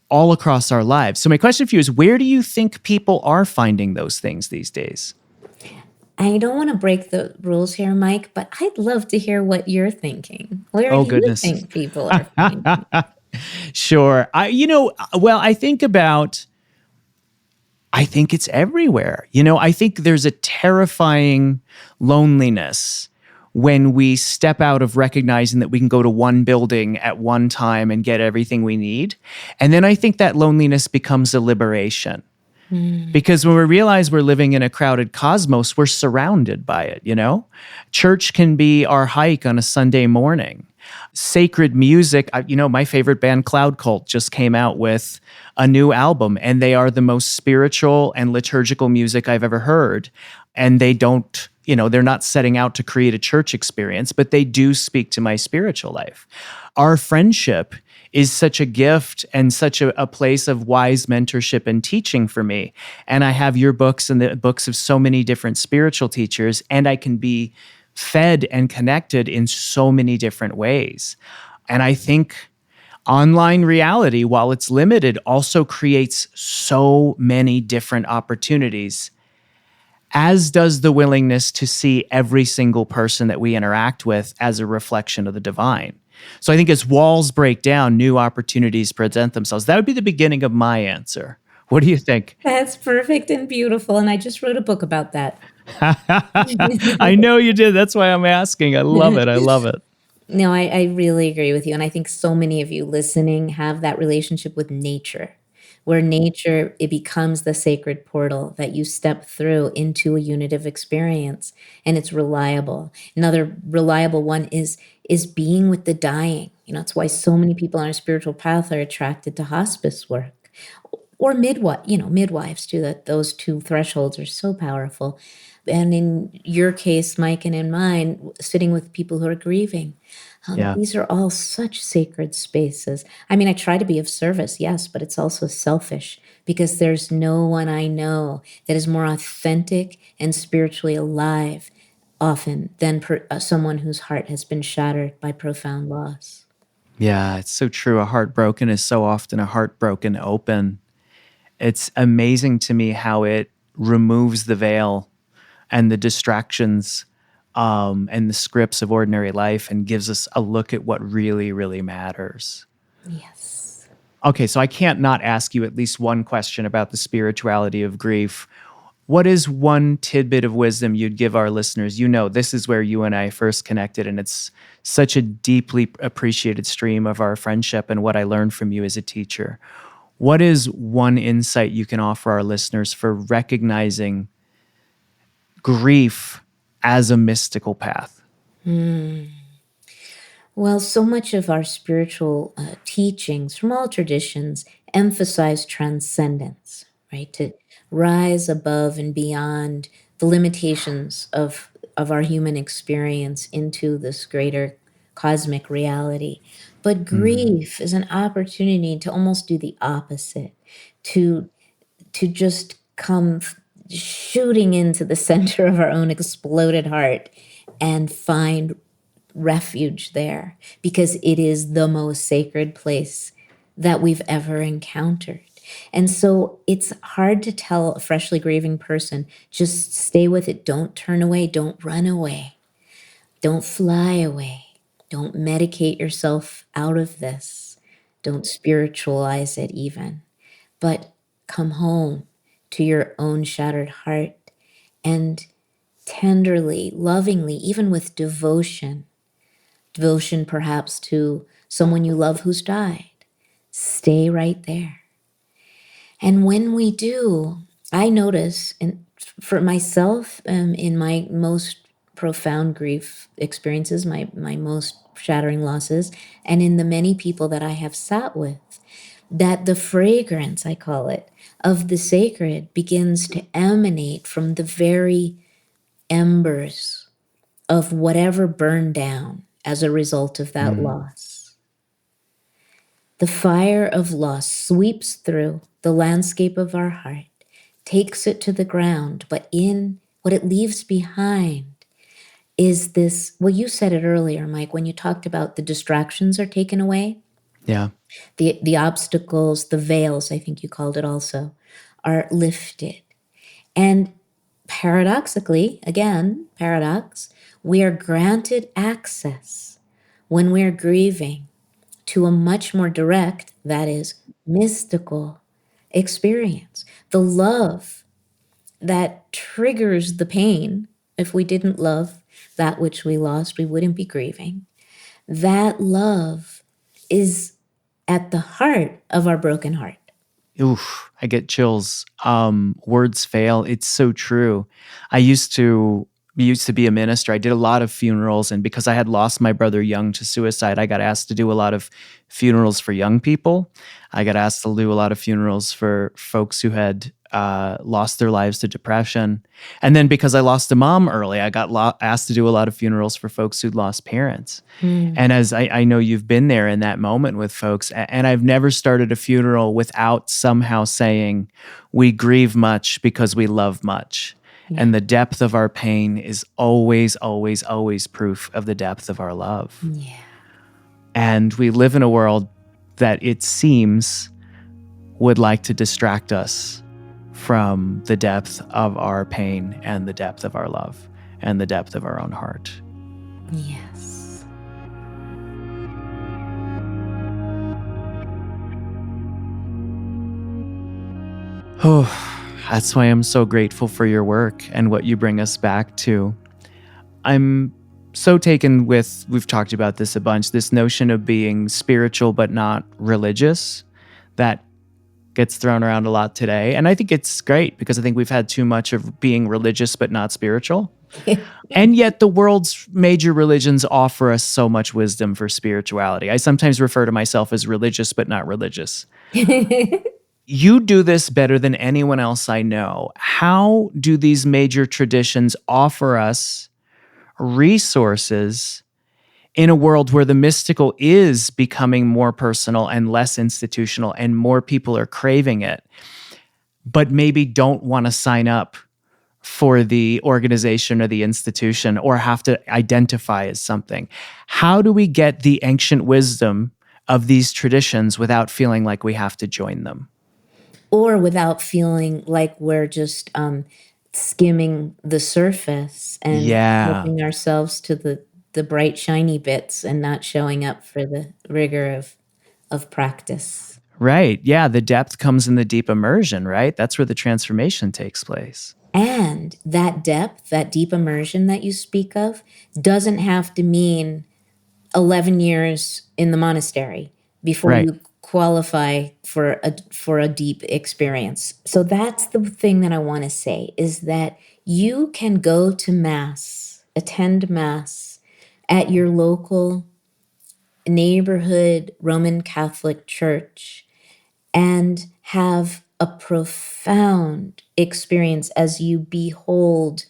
all across our lives. So my question for you is, where do you think people are finding those things these days? I don't want to break the rules here, Mike, but I'd love to hear what you're thinking. Where Oh, do you goodness. think people are finding? Sure. I think it's everywhere. I think there's a terrifying loneliness when we step out of recognizing that we can go to one building at one time and get everything we need. And then I think that loneliness becomes a liberation. Because when we realize we're living in a crowded cosmos, we're surrounded by it. Church can be our hike on a Sunday morning. Sacred music, my favorite band, Cloud Cult, just came out with a new album, and they are the most spiritual and liturgical music I've ever heard. And they don't, they're not setting out to create a church experience, but they do speak to my spiritual life. Our friendship is such a gift and such a place of wise mentorship and teaching for me. And I have your books and the books of so many different spiritual teachers, and I can be fed and connected in so many different ways. And I think online reality, while it's limited, also creates so many different opportunities, as does the willingness to see every single person that we interact with as a reflection of the divine. So I think as walls break down, new opportunities present themselves. That would be the beginning of my answer. What do you think? That's perfect and beautiful. And I just wrote a book about that. I know you did. That's why I'm asking. I love it. I love it. No, I really agree with you. And I think so many of you listening have that relationship with nature, where nature, it becomes the sacred portal that you step through into a unitive experience, and it's reliable. Another reliable one is being with the dying. It's why so many people on a spiritual path are attracted to hospice work, or midwives too. That those two thresholds are so powerful. And in your case, Mike, and in mine, sitting with people who are grieving. Yeah. These are all such sacred spaces. I mean, I try to be of service, yes, but it's also selfish, because there's no one I know that is more authentic and spiritually alive often than someone whose heart has been shattered by profound loss. Yeah, it's so true. A heart broken is so often a heart broken open. It's amazing to me how it removes the veil and the distractions and the scripts of ordinary life and gives us a look at what really, really matters. Yes. Okay, so I can't not ask you at least one question about the spirituality of grief. What is one tidbit of wisdom you'd give our listeners? You know, this is where you and I first connected, and it's such a deeply appreciated stream of our friendship and what I learned from you as a teacher. What is one insight you can offer our listeners for recognizing grief as a mystical path? Well, so much of our spiritual teachings from all traditions emphasize transcendence, right? To rise above and beyond the limitations of our human experience into this greater cosmic reality. But grief is an opportunity to almost do the opposite, to just come shooting into the center of our own exploded heart and find refuge there, because it is the most sacred place that we've ever encountered. And so it's hard to tell a freshly grieving person, just stay with it. Don't turn away. Don't run away. Don't fly away. Don't medicate yourself out of this. Don't spiritualize it even. But come home to your own shattered heart and tenderly, lovingly, even with devotion perhaps to someone you love who's died, stay right there. And when we do, I notice, and for myself, in my most profound grief experiences, my most shattering losses, and in the many people that I have sat with, that the fragrance, I call it, of the sacred begins to emanate from the very embers of whatever burned down as a result of that loss. The fire of loss sweeps through the landscape of our heart, takes it to the ground, but in what it leaves behind is this, well, you said it earlier, Mike, when you talked about the distractions are taken away, Yeah. the obstacles, the veils, I think you called it also, are lifted. And paradoxically, again, paradox, we are granted access when we're grieving to a much more direct, that is, mystical experience. The love that triggers the pain. If we didn't love that which we lost, we wouldn't be grieving. That love is at the heart of our broken heart. Oof, I get chills. Words fail. It's so true. I used to be a minister. I did a lot of funerals, and because I had lost my brother young to suicide, I got asked to do a lot of funerals for young people. I got asked to do a lot of funerals for folks who had lost their lives to depression. And then because I lost a mom early, I got asked to do a lot of funerals for folks who'd lost parents. And as I know you've been there in that moment with folks, and I've never started a funeral without somehow saying, we grieve much because we love much. And the depth of our pain is always, always, always proof of the depth of our love. Yeah. And we live in a world that it seems would like to distract us from the depth of our pain and the depth of our love and the depth of our own heart. Yes. Oh, that's why I'm so grateful for your work and what you bring us back to. I'm so taken with, we've talked about this a bunch, this notion of being spiritual but not religious that gets thrown around a lot today. And I think it's great because I think we've had too much of being religious but not spiritual. And yet the world's major religions offer us so much wisdom for spirituality. I sometimes refer to myself as religious but not religious. You do this better than anyone else I know. How do these major traditions offer us resources in a world where the mystical is becoming more personal and less institutional and more people are craving it, but maybe don't want to sign up for the organization or the institution or have to identify as something? How do we get the ancient wisdom of these traditions without feeling like we have to join them. Or without feeling like we're just skimming the surface and Yeah. helping ourselves to the bright, shiny bits and not showing up for the rigor of practice. Right. Yeah. The depth comes in the deep immersion, right? That's where the transformation takes place. And that depth, that deep immersion that you speak of, doesn't have to mean 11 years in the monastery before Right. you qualify for a deep experience. So that's the thing that I want to say, is that you can go to Mass, attend Mass at your local neighborhood Roman Catholic church and have a profound experience as you behold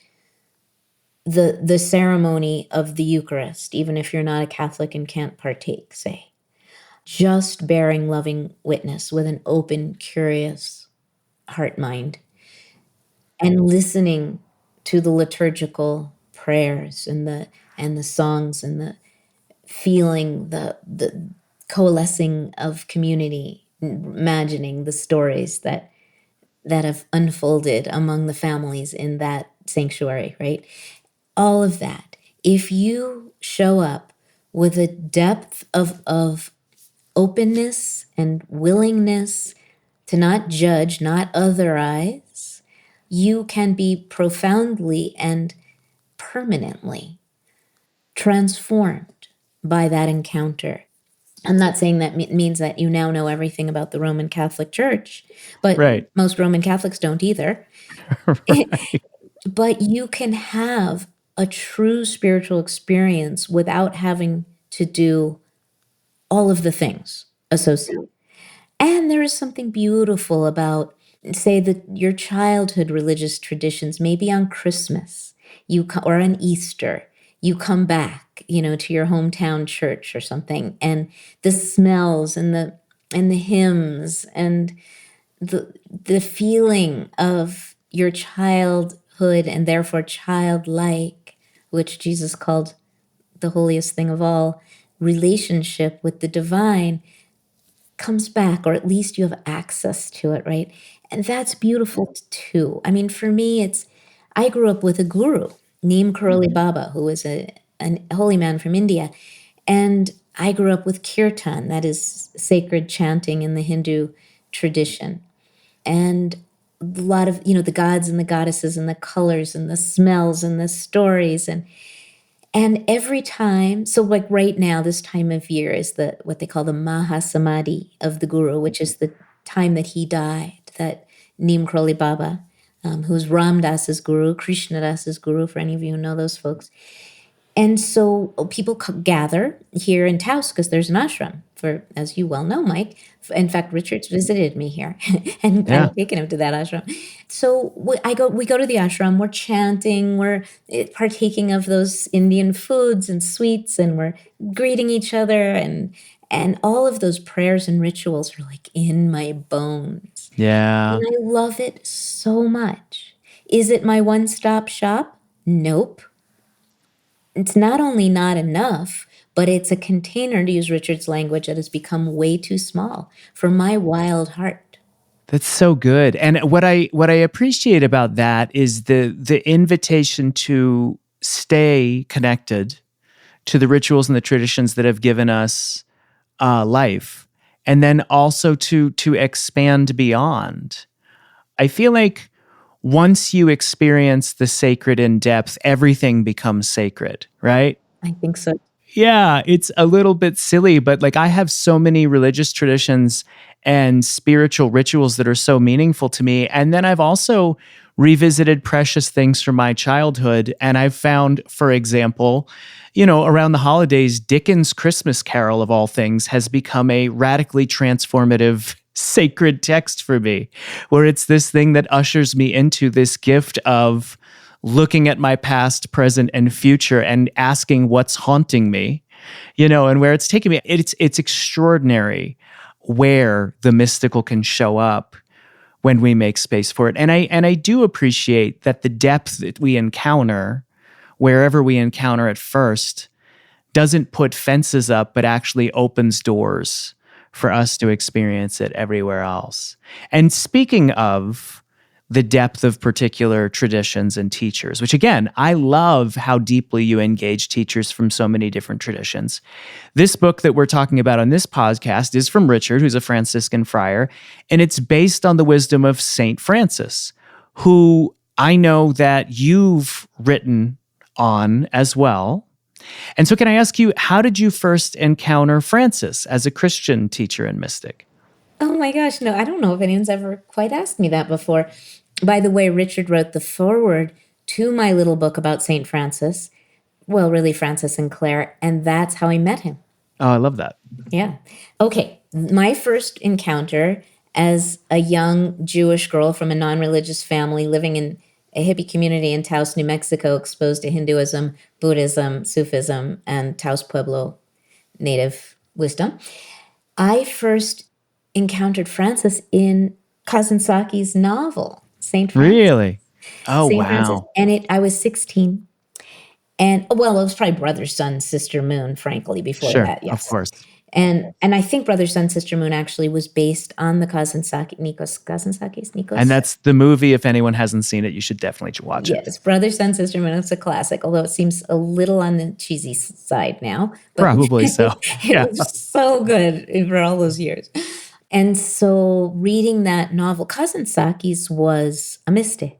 the ceremony of the Eucharist, even if you're not a Catholic and can't partake, say. Just bearing loving witness with an open, curious heart mind and listening to the liturgical prayers and the songs and the feeling the coalescing of community, imagining the stories that have unfolded among the families in that sanctuary, right? All of that. If you show up with a depth of openness and willingness to not judge, not otherize, you can be profoundly and permanently transformed by that encounter. I'm not saying that means that you now know everything about the Roman Catholic Church, but Right. most Roman Catholics don't either. Right. But you can have a true spiritual experience without having to do all of the things associated. And there is something beautiful about, say, that your childhood religious traditions, maybe on Christmas, or on Easter, you come back, to your hometown church or something, and the smells and the hymns and the feeling of your childhood and therefore childlike, which Jesus called the holiest thing of all, relationship with the divine comes back, or at least you have access to it, right? And that's beautiful too. I mean, for me, I grew up with a guru, Neem Karoli Baba, who was a holy man from India. And I grew up with kirtan, that is sacred chanting in the Hindu tradition. And a lot of, the gods and the goddesses and the colors and the smells and the stories. And every time, so like right now, this time of year is what they call the Mahasamadhi of the Guru, which is the time that he died, that Neem Karoli Baba, who's Ram Das's guru, Krishna Das's guru, for any of you who know those folks. And so people gather here in Taos because there's an ashram for, as you well know, Mike. In fact, Richard's visited me here and Yeah. I've taken him to that ashram. So we go to the ashram, we're chanting, we're partaking of those Indian foods and sweets, and we're greeting each other, and all of those prayers and rituals are like in my bones. Yeah. And I love it so much. Is it my one-stop shop? Nope. It's not only not enough, but it's a container, to use Richard's language, that has become way too small for my wild heart. That's so good. And what I appreciate about that is the invitation to stay connected to the rituals and the traditions that have given us life, and then also to expand beyond. I feel like once you experience the sacred in depth, everything becomes sacred, right? I think so. Yeah, it's a little bit silly, but like I have so many religious traditions and spiritual rituals that are so meaningful to me. And then I've also revisited precious things from my childhood. And I've found, for example, around the holidays, Dickens' Christmas Carol, of all things, has become a radically transformative sacred text for me, where it's this thing that ushers me into this gift of looking at my past, present, and future and asking what's haunting me, and where it's taking me. It's extraordinary where the mystical can show up when we make space for it. And I do appreciate that the depth that we encounter, wherever we encounter it first, doesn't put fences up, but actually opens doors for us to experience it everywhere else. And speaking of the depth of particular traditions and teachers, which again, I love how deeply you engage teachers from so many different traditions. This book that we're talking about on this podcast is from Richard, who's a Franciscan friar, and it's based on the wisdom of Saint Francis, who I know that you've written on as well. And so can I ask you, how did you first encounter Francis as a Christian teacher and mystic? Oh my gosh, no, I don't know if anyone's ever quite asked me that before. By the way, Richard wrote the foreword to my little book about St. Francis. Well, really, Francis and Clare, and that's how I met him. Oh, I love that. Yeah. Okay. My first encounter as a young Jewish girl from a non-religious family living in a hippie community in Taos, New Mexico, exposed to Hinduism, Buddhism, Sufism, and Taos Pueblo native wisdom. I first encountered Francis in Kazensaki's novel, St. Francis. Really? Oh, St. wow. Francis. And I was 16. And well, it was probably Brother, Sun, Sister, Moon, frankly, before Sure, that. Yes. of course. And I think Brother, Sun, Sister, Moon actually was based on the Nikos. And that's the movie. If anyone hasn't seen it, you should definitely watch it. Yes, Brother, Sun, Sister, Moon. It's a classic, although it seems a little on the cheesy side now. But Probably so. Yeah. It was so good for all those years. And so reading that novel, Kazensaki's was a mystic.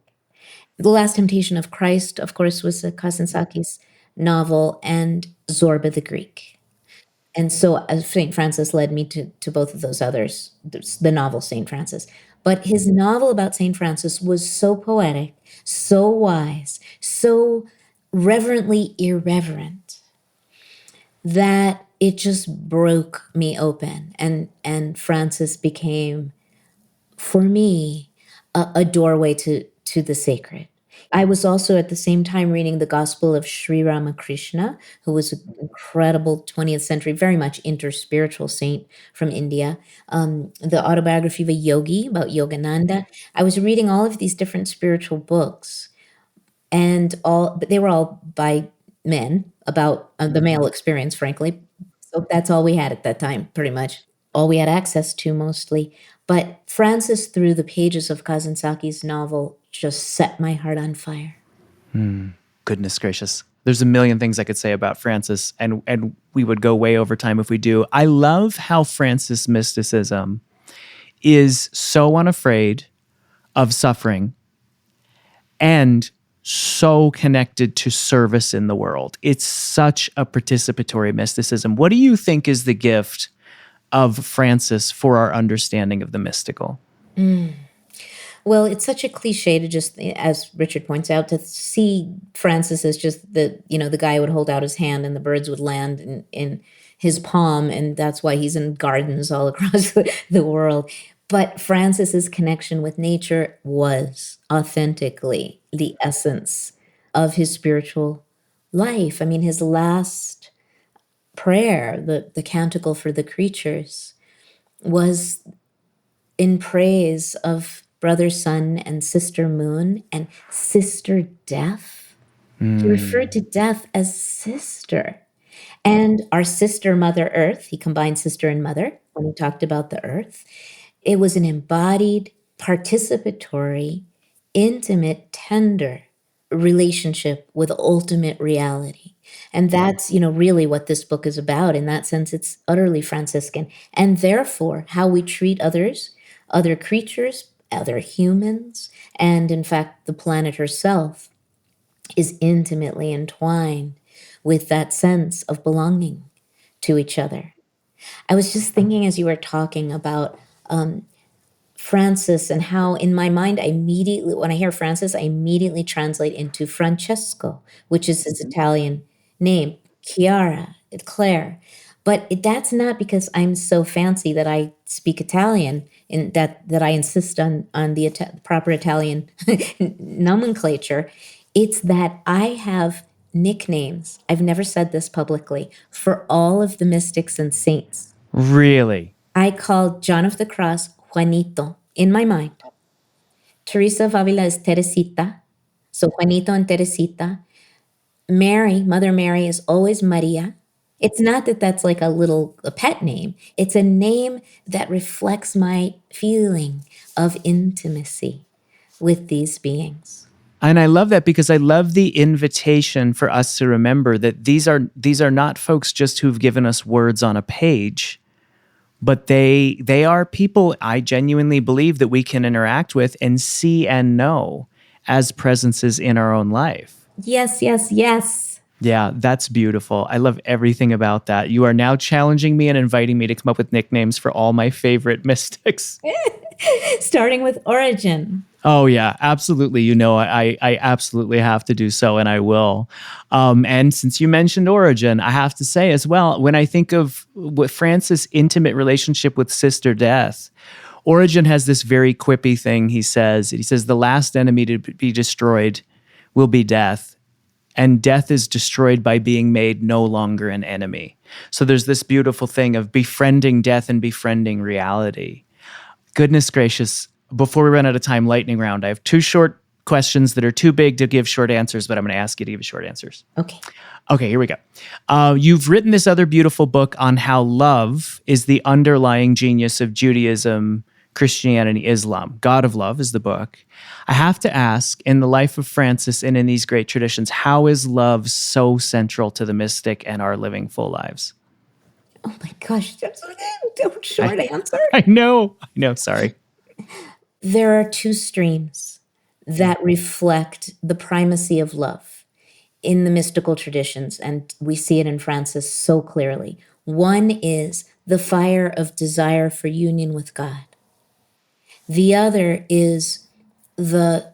The Last Temptation of Christ, of course, was a Kazensaki's novel, and Zorba the Greek. And so St. Francis led me to both of those others, the novel St. Francis. But his novel about St. Francis was so poetic, so wise, so reverently irreverent that it just broke me open. And Francis became, for me, a doorway to the sacred. I was also at the same time reading the Gospel of Sri Ramakrishna, who was an incredible 20th century, very much interspiritual saint from India. The autobiography of a yogi about Yogananda. I was reading all of these different spiritual books, but they were all by men about the male experience, frankly. So that's all we had at that time, pretty much. All we had access to mostly. But Francis, through the pages of Kazensaki's novel, just set my heart on fire. Goodness gracious. There's a million things I could say about Francis, and we would go way over time if we do. I love how Francis mysticism is so unafraid of suffering and so connected to service in the world. It's such a participatory mysticism. What do you think is the gift of Francis for our understanding of the mystical? Well, it's such a cliche to just, as Richard points out, to see Francis as just the guy who would hold out his hand and the birds would land in his palm, and that's why he's in gardens all across the world. But Francis's connection with nature was authentically the essence of his spiritual life. I mean, his last prayer, the Canticle for the Creatures, was in praise of Brother Sun and Sister Moon and Sister Death. He referred to death as sister. And our sister, Mother Earth, he combined sister and mother when he talked about the earth. It was an embodied, participatory, intimate, tender relationship with ultimate reality. And that's, really what this book is about. In that sense, it's utterly Franciscan. And therefore, how we treat others, other creatures, other humans, and in fact, the planet herself is intimately entwined with that sense of belonging to each other. I was just thinking as you were talking about Francis and how in my mind, when I hear Francis, I immediately translate into Francesco, which is his Italian name, Claire. But that's not because I'm so fancy that I speak Italian, and that I insist on the proper Italian nomenclature. It's that I have nicknames, I've never said this publicly, for all of the mystics and saints. Really? I call John of the Cross Juanito in my mind. Teresa of Avila is Teresita. So Juanito and Teresita. Mary, Mother Mary, is always Maria. It's not that that's like a pet name. It's a name that reflects my feeling of intimacy with these beings. And I love that because I love the invitation for us to remember that these are not folks just who've given us words on a page, but they are people I genuinely believe that we can interact with and see and know as presences in our own life. Yes, yes, yes. Yeah, that's beautiful. I love everything about that. You are now challenging me and inviting me to come up with nicknames for all my favorite mystics. Starting with origin. Oh yeah, absolutely. I absolutely have to do so, and I will. And since you mentioned origin, I have to say as well, when I think of what Francis' intimate relationship with Sister Death, Origin has this very quippy thing. He says, the last enemy to be destroyed will be death. And death is destroyed by being made no longer an enemy. So there's this beautiful thing of befriending death and befriending reality. Goodness gracious, before we run out of time, lightning round. I have 2 short questions that are too big to give short answers, but I'm going to ask you to give short answers. Okay, here we go. You've written this other beautiful book on how love is the underlying genius of Judaism, Christianity, Islam. God of Love is the book. I have to ask, in the life of Francis and in these great traditions, how is love so central to the mystic and our living full lives? Oh my gosh, that's a short answer. I know, sorry. There are 2 streams that reflect the primacy of love in the mystical traditions, and we see it in Francis so clearly. One is the fire of desire for union with God. The other is the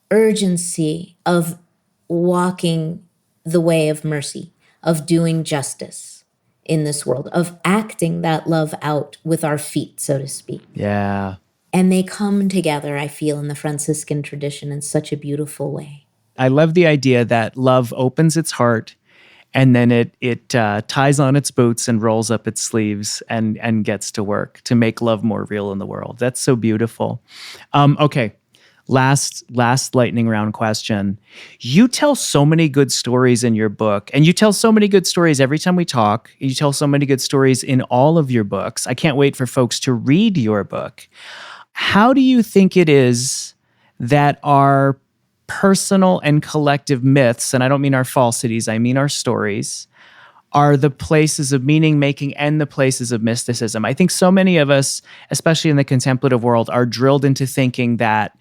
urgency of walking the way of mercy, of doing justice in this world, of acting that love out with our feet, so to speak. Yeah. And they come together, I feel, in the Franciscan tradition in such a beautiful way. I love the idea that love opens its heart and then it ties on its boots and rolls up its sleeves and gets to work to make love more real in the world. That's so beautiful. Okay, last lightning round question. You tell so many good stories in your book, and you tell so many good stories every time we talk. You tell so many good stories in all of your books. I can't wait for folks to read your book. How do you think it is that our personal and collective myths, and I don't mean our falsities, I mean our stories, are the places of meaning making and the places of mysticism? I think so many of us, especially in the contemplative world, are drilled into thinking that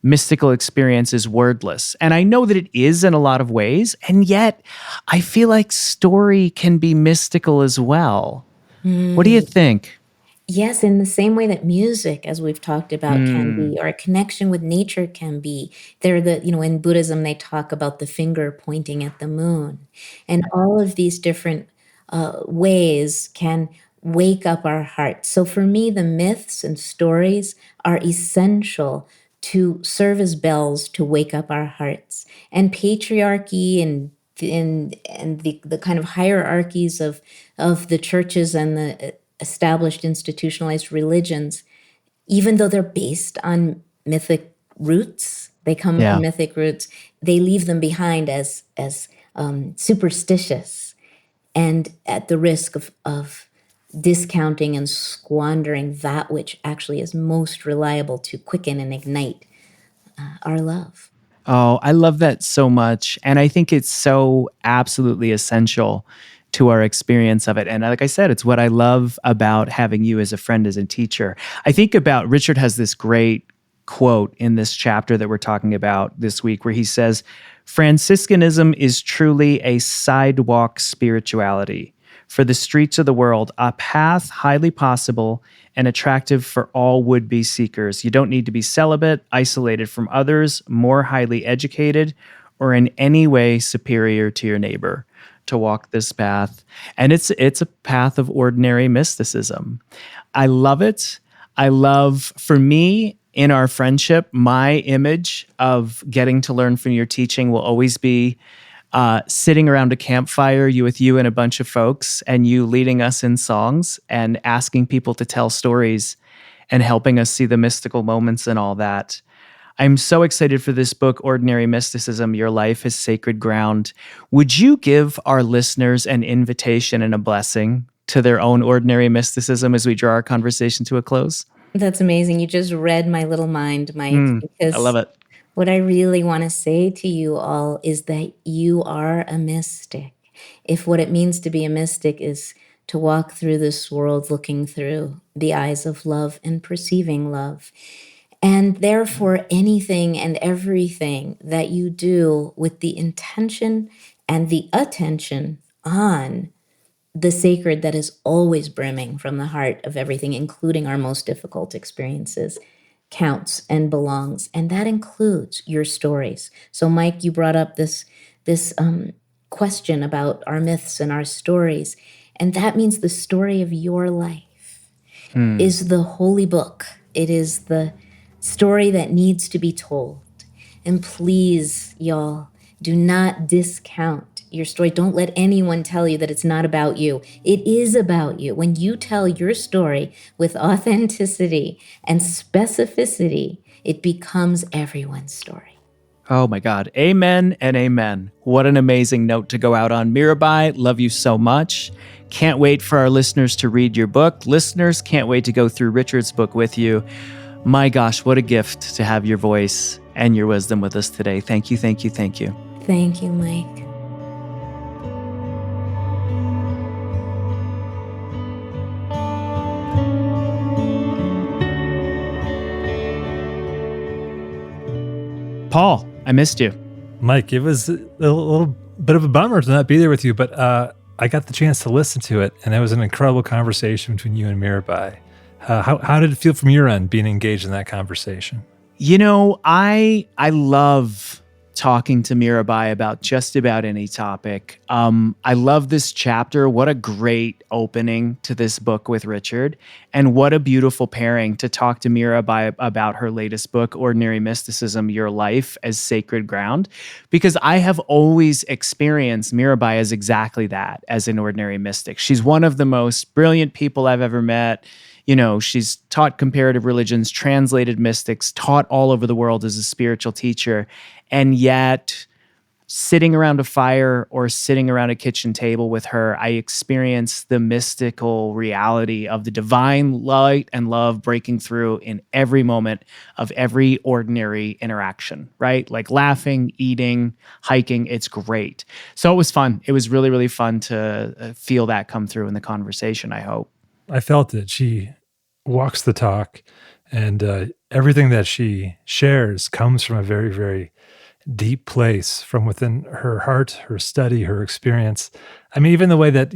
mystical experience is wordless. And I know that it is in a lot of ways, and yet I feel like story can be mystical as well. What do you think? Yes, in the same way that music, as we've talked about, can be, or a connection with nature can be. In Buddhism, they talk about the finger pointing at the moon. And all of these different ways can wake up our hearts. So for me, the myths and stories are essential to serve as bells to wake up our hearts. And patriarchy and the kind of hierarchies of the churches and the established institutionalized religions, even though they're based on mythic roots, they come from mythic roots, they leave them behind as superstitious and at the risk of discounting and squandering that which actually is most reliable to quicken and ignite our love. Oh, I love that so much. And I think it's so absolutely essential to our experience of it. And like I said, it's what I love about having you as a friend, as a teacher. I think about Richard has this great quote in this chapter that we're talking about this week where he says, Franciscanism is truly a sidewalk spirituality for the streets of the world, a path highly possible and attractive for all would-be seekers. You don't need to be celibate, isolated from others, more highly educated, or in any way superior to your neighbor to walk this path. And it's a path of ordinary mysticism. I love it. I love, for me, in our friendship, my image of getting to learn from your teaching will always be sitting around a campfire, you and a bunch of folks, and you leading us in songs and asking people to tell stories and helping us see the mystical moments and all that. I'm so excited for this book, Ordinary Mysticism, Your Life is Sacred Ground. Would you give our listeners an invitation and a blessing to their own ordinary mysticism as we draw our conversation to a close? That's amazing. You just read my little mind, Mike, I love because it. what I really want to say to you all is that you are a mystic. If what it means to be a mystic is to walk through this world looking through the eyes of love and perceiving love, and therefore anything and everything that you do with the intention and the attention on the sacred that is always brimming from the heart of everything, including our most difficult experiences, counts and belongs. And that includes your stories. So, Mike, you brought up this question about our myths and our stories. And that means the story of your life is the holy book. It is the story that needs to be told. And please, y'all, do not discount your story. Don't let anyone tell you that it's not about you. It is about you. When you tell your story with authenticity and specificity, it becomes everyone's story. Oh my God. Amen and amen. What an amazing note to go out on. Mirabai, love you so much. Can't wait for our listeners to read your book. Listeners, can't wait to go through Richard's book with you. My gosh, what a gift to have your voice and your wisdom with us today. Thank you, thank you, thank you. Thank you, Mike. Paul, I missed you. Mike, it was a little bit of a bummer to not be there with you, but I got the chance to listen to it, and it was an incredible conversation between you and Mirabai. How did it feel from your end being engaged in that conversation? You know, I love talking to Mirabai about just about any topic. I love this chapter. What a great opening to this book with Richard. And what a beautiful pairing to talk to Mirabai about her latest book, Ordinary Mysticism, Your Life as Sacred Ground. Because I have always experienced Mirabai as exactly that, as an ordinary mystic. She's one of the most brilliant people I've ever met. You know, she's taught comparative religions, translated mystics, taught all over the world as a spiritual teacher. And yet, sitting around a fire or sitting around a kitchen table with her, I experience the mystical reality of the divine light and love breaking through in every moment of every ordinary interaction, right? Like laughing, eating, hiking. It's great. So it was fun. It was really, really fun to feel that come through in the conversation, I hope. I felt it. She walks the talk, and everything that she shares comes from a very, very deep place from within her heart, her study, her experience. I mean, even the way that,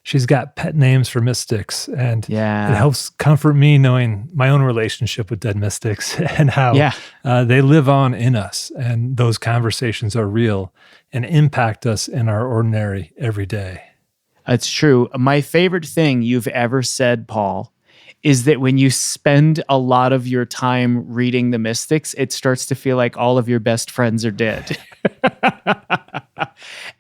she's got pet names for mystics, and it helps comfort me knowing my own relationship with dead mystics and how they live on in us, and those conversations are real and impact us in our ordinary everyday. It's true. My favorite thing you've ever said, Paul, is that when you spend a lot of your time reading the mystics, it starts to feel like all of your best friends are dead.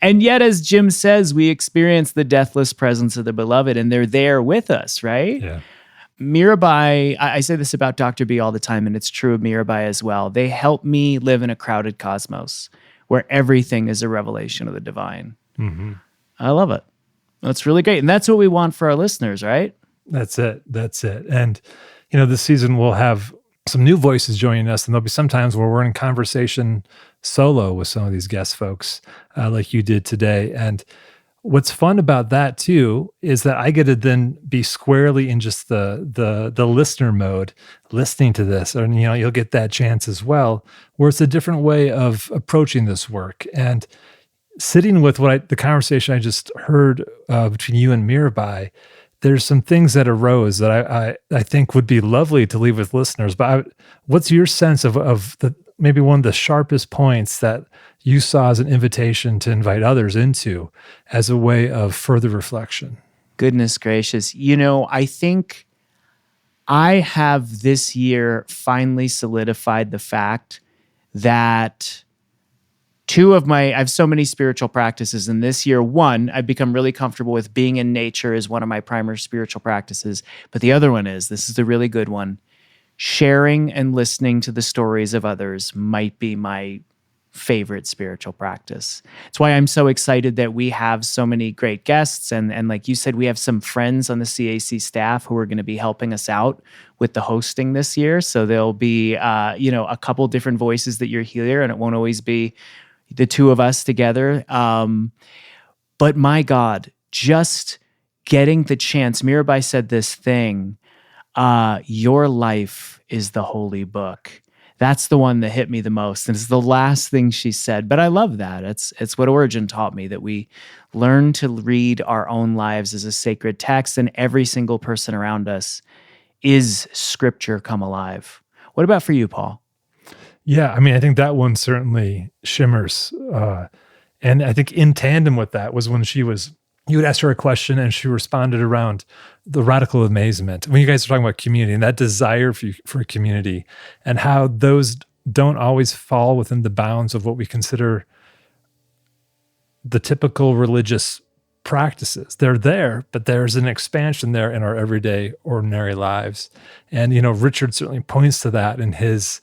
And yet, as Jim says, we experience the deathless presence of the beloved, and they're there with us, right? Yeah. Mirabai, I say this about Dr. B all the time, and it's true of Mirabai as well. They help me live in a crowded cosmos where everything is a revelation of the divine. Mm-hmm. I love it. That's really great. And that's what we want for our listeners, right? That's it. And, this season we'll have some new voices joining us, and there'll be some times where we're in conversation solo with some of these guest folks, like you did today. And what's fun about that too is that I get to then be squarely in just the listener mode, listening to this, and you'll get that chance as well, where it's a different way of approaching this work. And sitting with the conversation I just heard between you and Mirabai, there's some things that arose that I think would be lovely to leave with listeners. But what's your sense of the maybe one of the sharpest points that you saw as an invitation to invite others into as a way of further reflection? Goodness gracious. I think I have this year finally solidified the fact that I have so many spiritual practices, and this year, one, I've become really comfortable with being in nature as one of my primary spiritual practices. But the other one this is the really good one, sharing and listening to the stories of others might be my favorite spiritual practice. It's why I'm so excited that we have so many great guests. And like you said, we have some friends on the CAC staff who are going to be helping us out with the hosting this year. So there'll be, a couple different voices that you're here, and it won't always be the two of us together. But my God, just getting the chance. Mirabai said this thing, your life is the holy book. That's the one that hit me the most. And it's the last thing she said. But I love that. It's what Origen taught me, that we learn to read our own lives as a sacred text, and every single person around us is scripture come alive. What about for you, Paul? Yeah, I mean, I think that one certainly shimmers. And I think in tandem with that was when you would ask her a question and she responded around the radical amazement. When you guys are talking about community and that desire for community, and how those don't always fall within the bounds of what we consider the typical religious practices. They're there, but there's an expansion there in our everyday, ordinary lives. And, Richard certainly points to that in his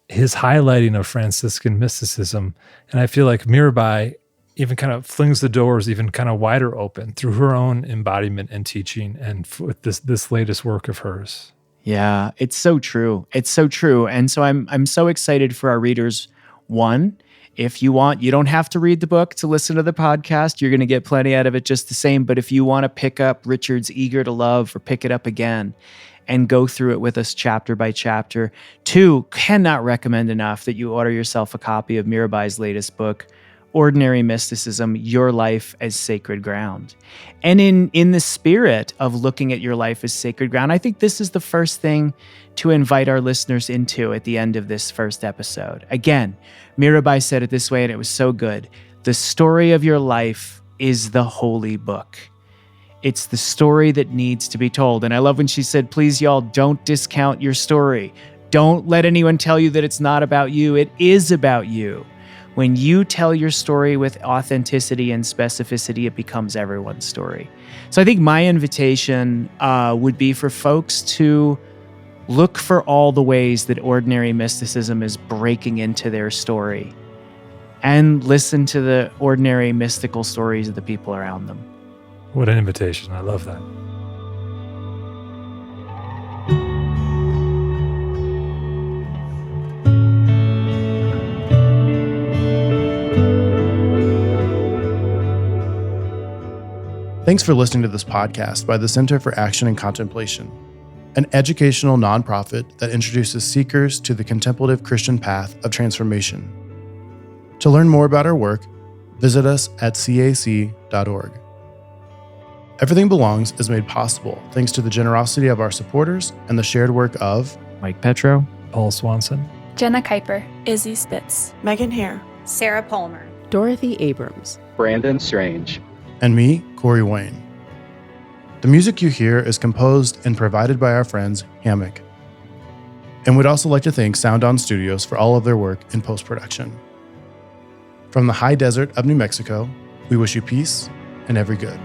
highlighting of Franciscan mysticism. And I feel like Mirabai even kind of flings the doors even kind of wider open through her own embodiment and teaching, and with this latest work of hers. Yeah, it's so true. It's so true. And so I'm so excited for our readers. One, if you want, you don't have to read the book to listen to the podcast. You're going to get plenty out of it just the same. But if you want to pick up Richard's Eager to Love, or pick it up again and go through it with us chapter by chapter. Two, cannot recommend enough that you order yourself a copy of Mirabai's latest book, Ordinary Mysticism, Your Life as Sacred Ground. And in the spirit of looking at your life as sacred ground, I think this is the first thing to invite our listeners into at the end of this first episode. Again, Mirabai said it this way, and it was so good. The story of your life is the holy book. It's the story that needs to be told. And I love when she said, please, y'all, don't discount your story. Don't let anyone tell you that it's not about you. It is about you. When you tell your story with authenticity and specificity, it becomes everyone's story. So I think my invitation would be for folks to look for all the ways that ordinary mysticism is breaking into their story, and listen to the ordinary mystical stories of the people around them. What an invitation. I love that. Thanks for listening to this podcast by the Center for Action and Contemplation, an educational nonprofit that introduces seekers to the contemplative Christian path of transformation. To learn more about our work, visit us at cac.org. Everything Belongs is made possible thanks to the generosity of our supporters and the shared work of Mike Petro, Paul Swanson, Jenna Kuiper, Izzy Spitz, Megan Hare, Sarah Palmer, Dorothy Abrams, Brandon Strange, and me, Corey Wayne. The music you hear is composed and provided by our friends Hammock. And we'd also like to thank Sound On Studios for all of their work in post-production. From the high desert of New Mexico, we wish you peace and every good.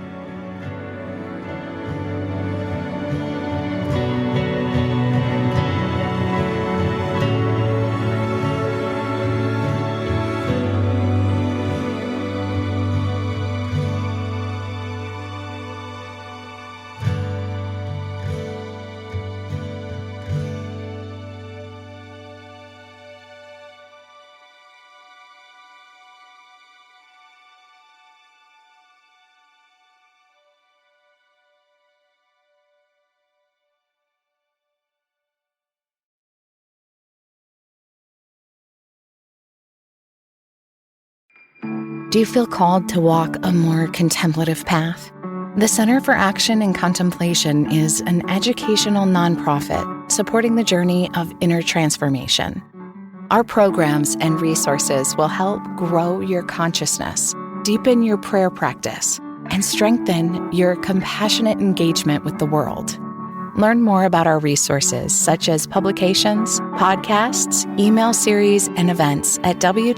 Do you feel called to walk a more contemplative path? The Center for Action and Contemplation is an educational nonprofit supporting the journey of inner transformation. Our programs and resources will help grow your consciousness, deepen your prayer practice, and strengthen your compassionate engagement with the world. Learn more about our resources, such as publications, podcasts, email series, and events at www.cac.org.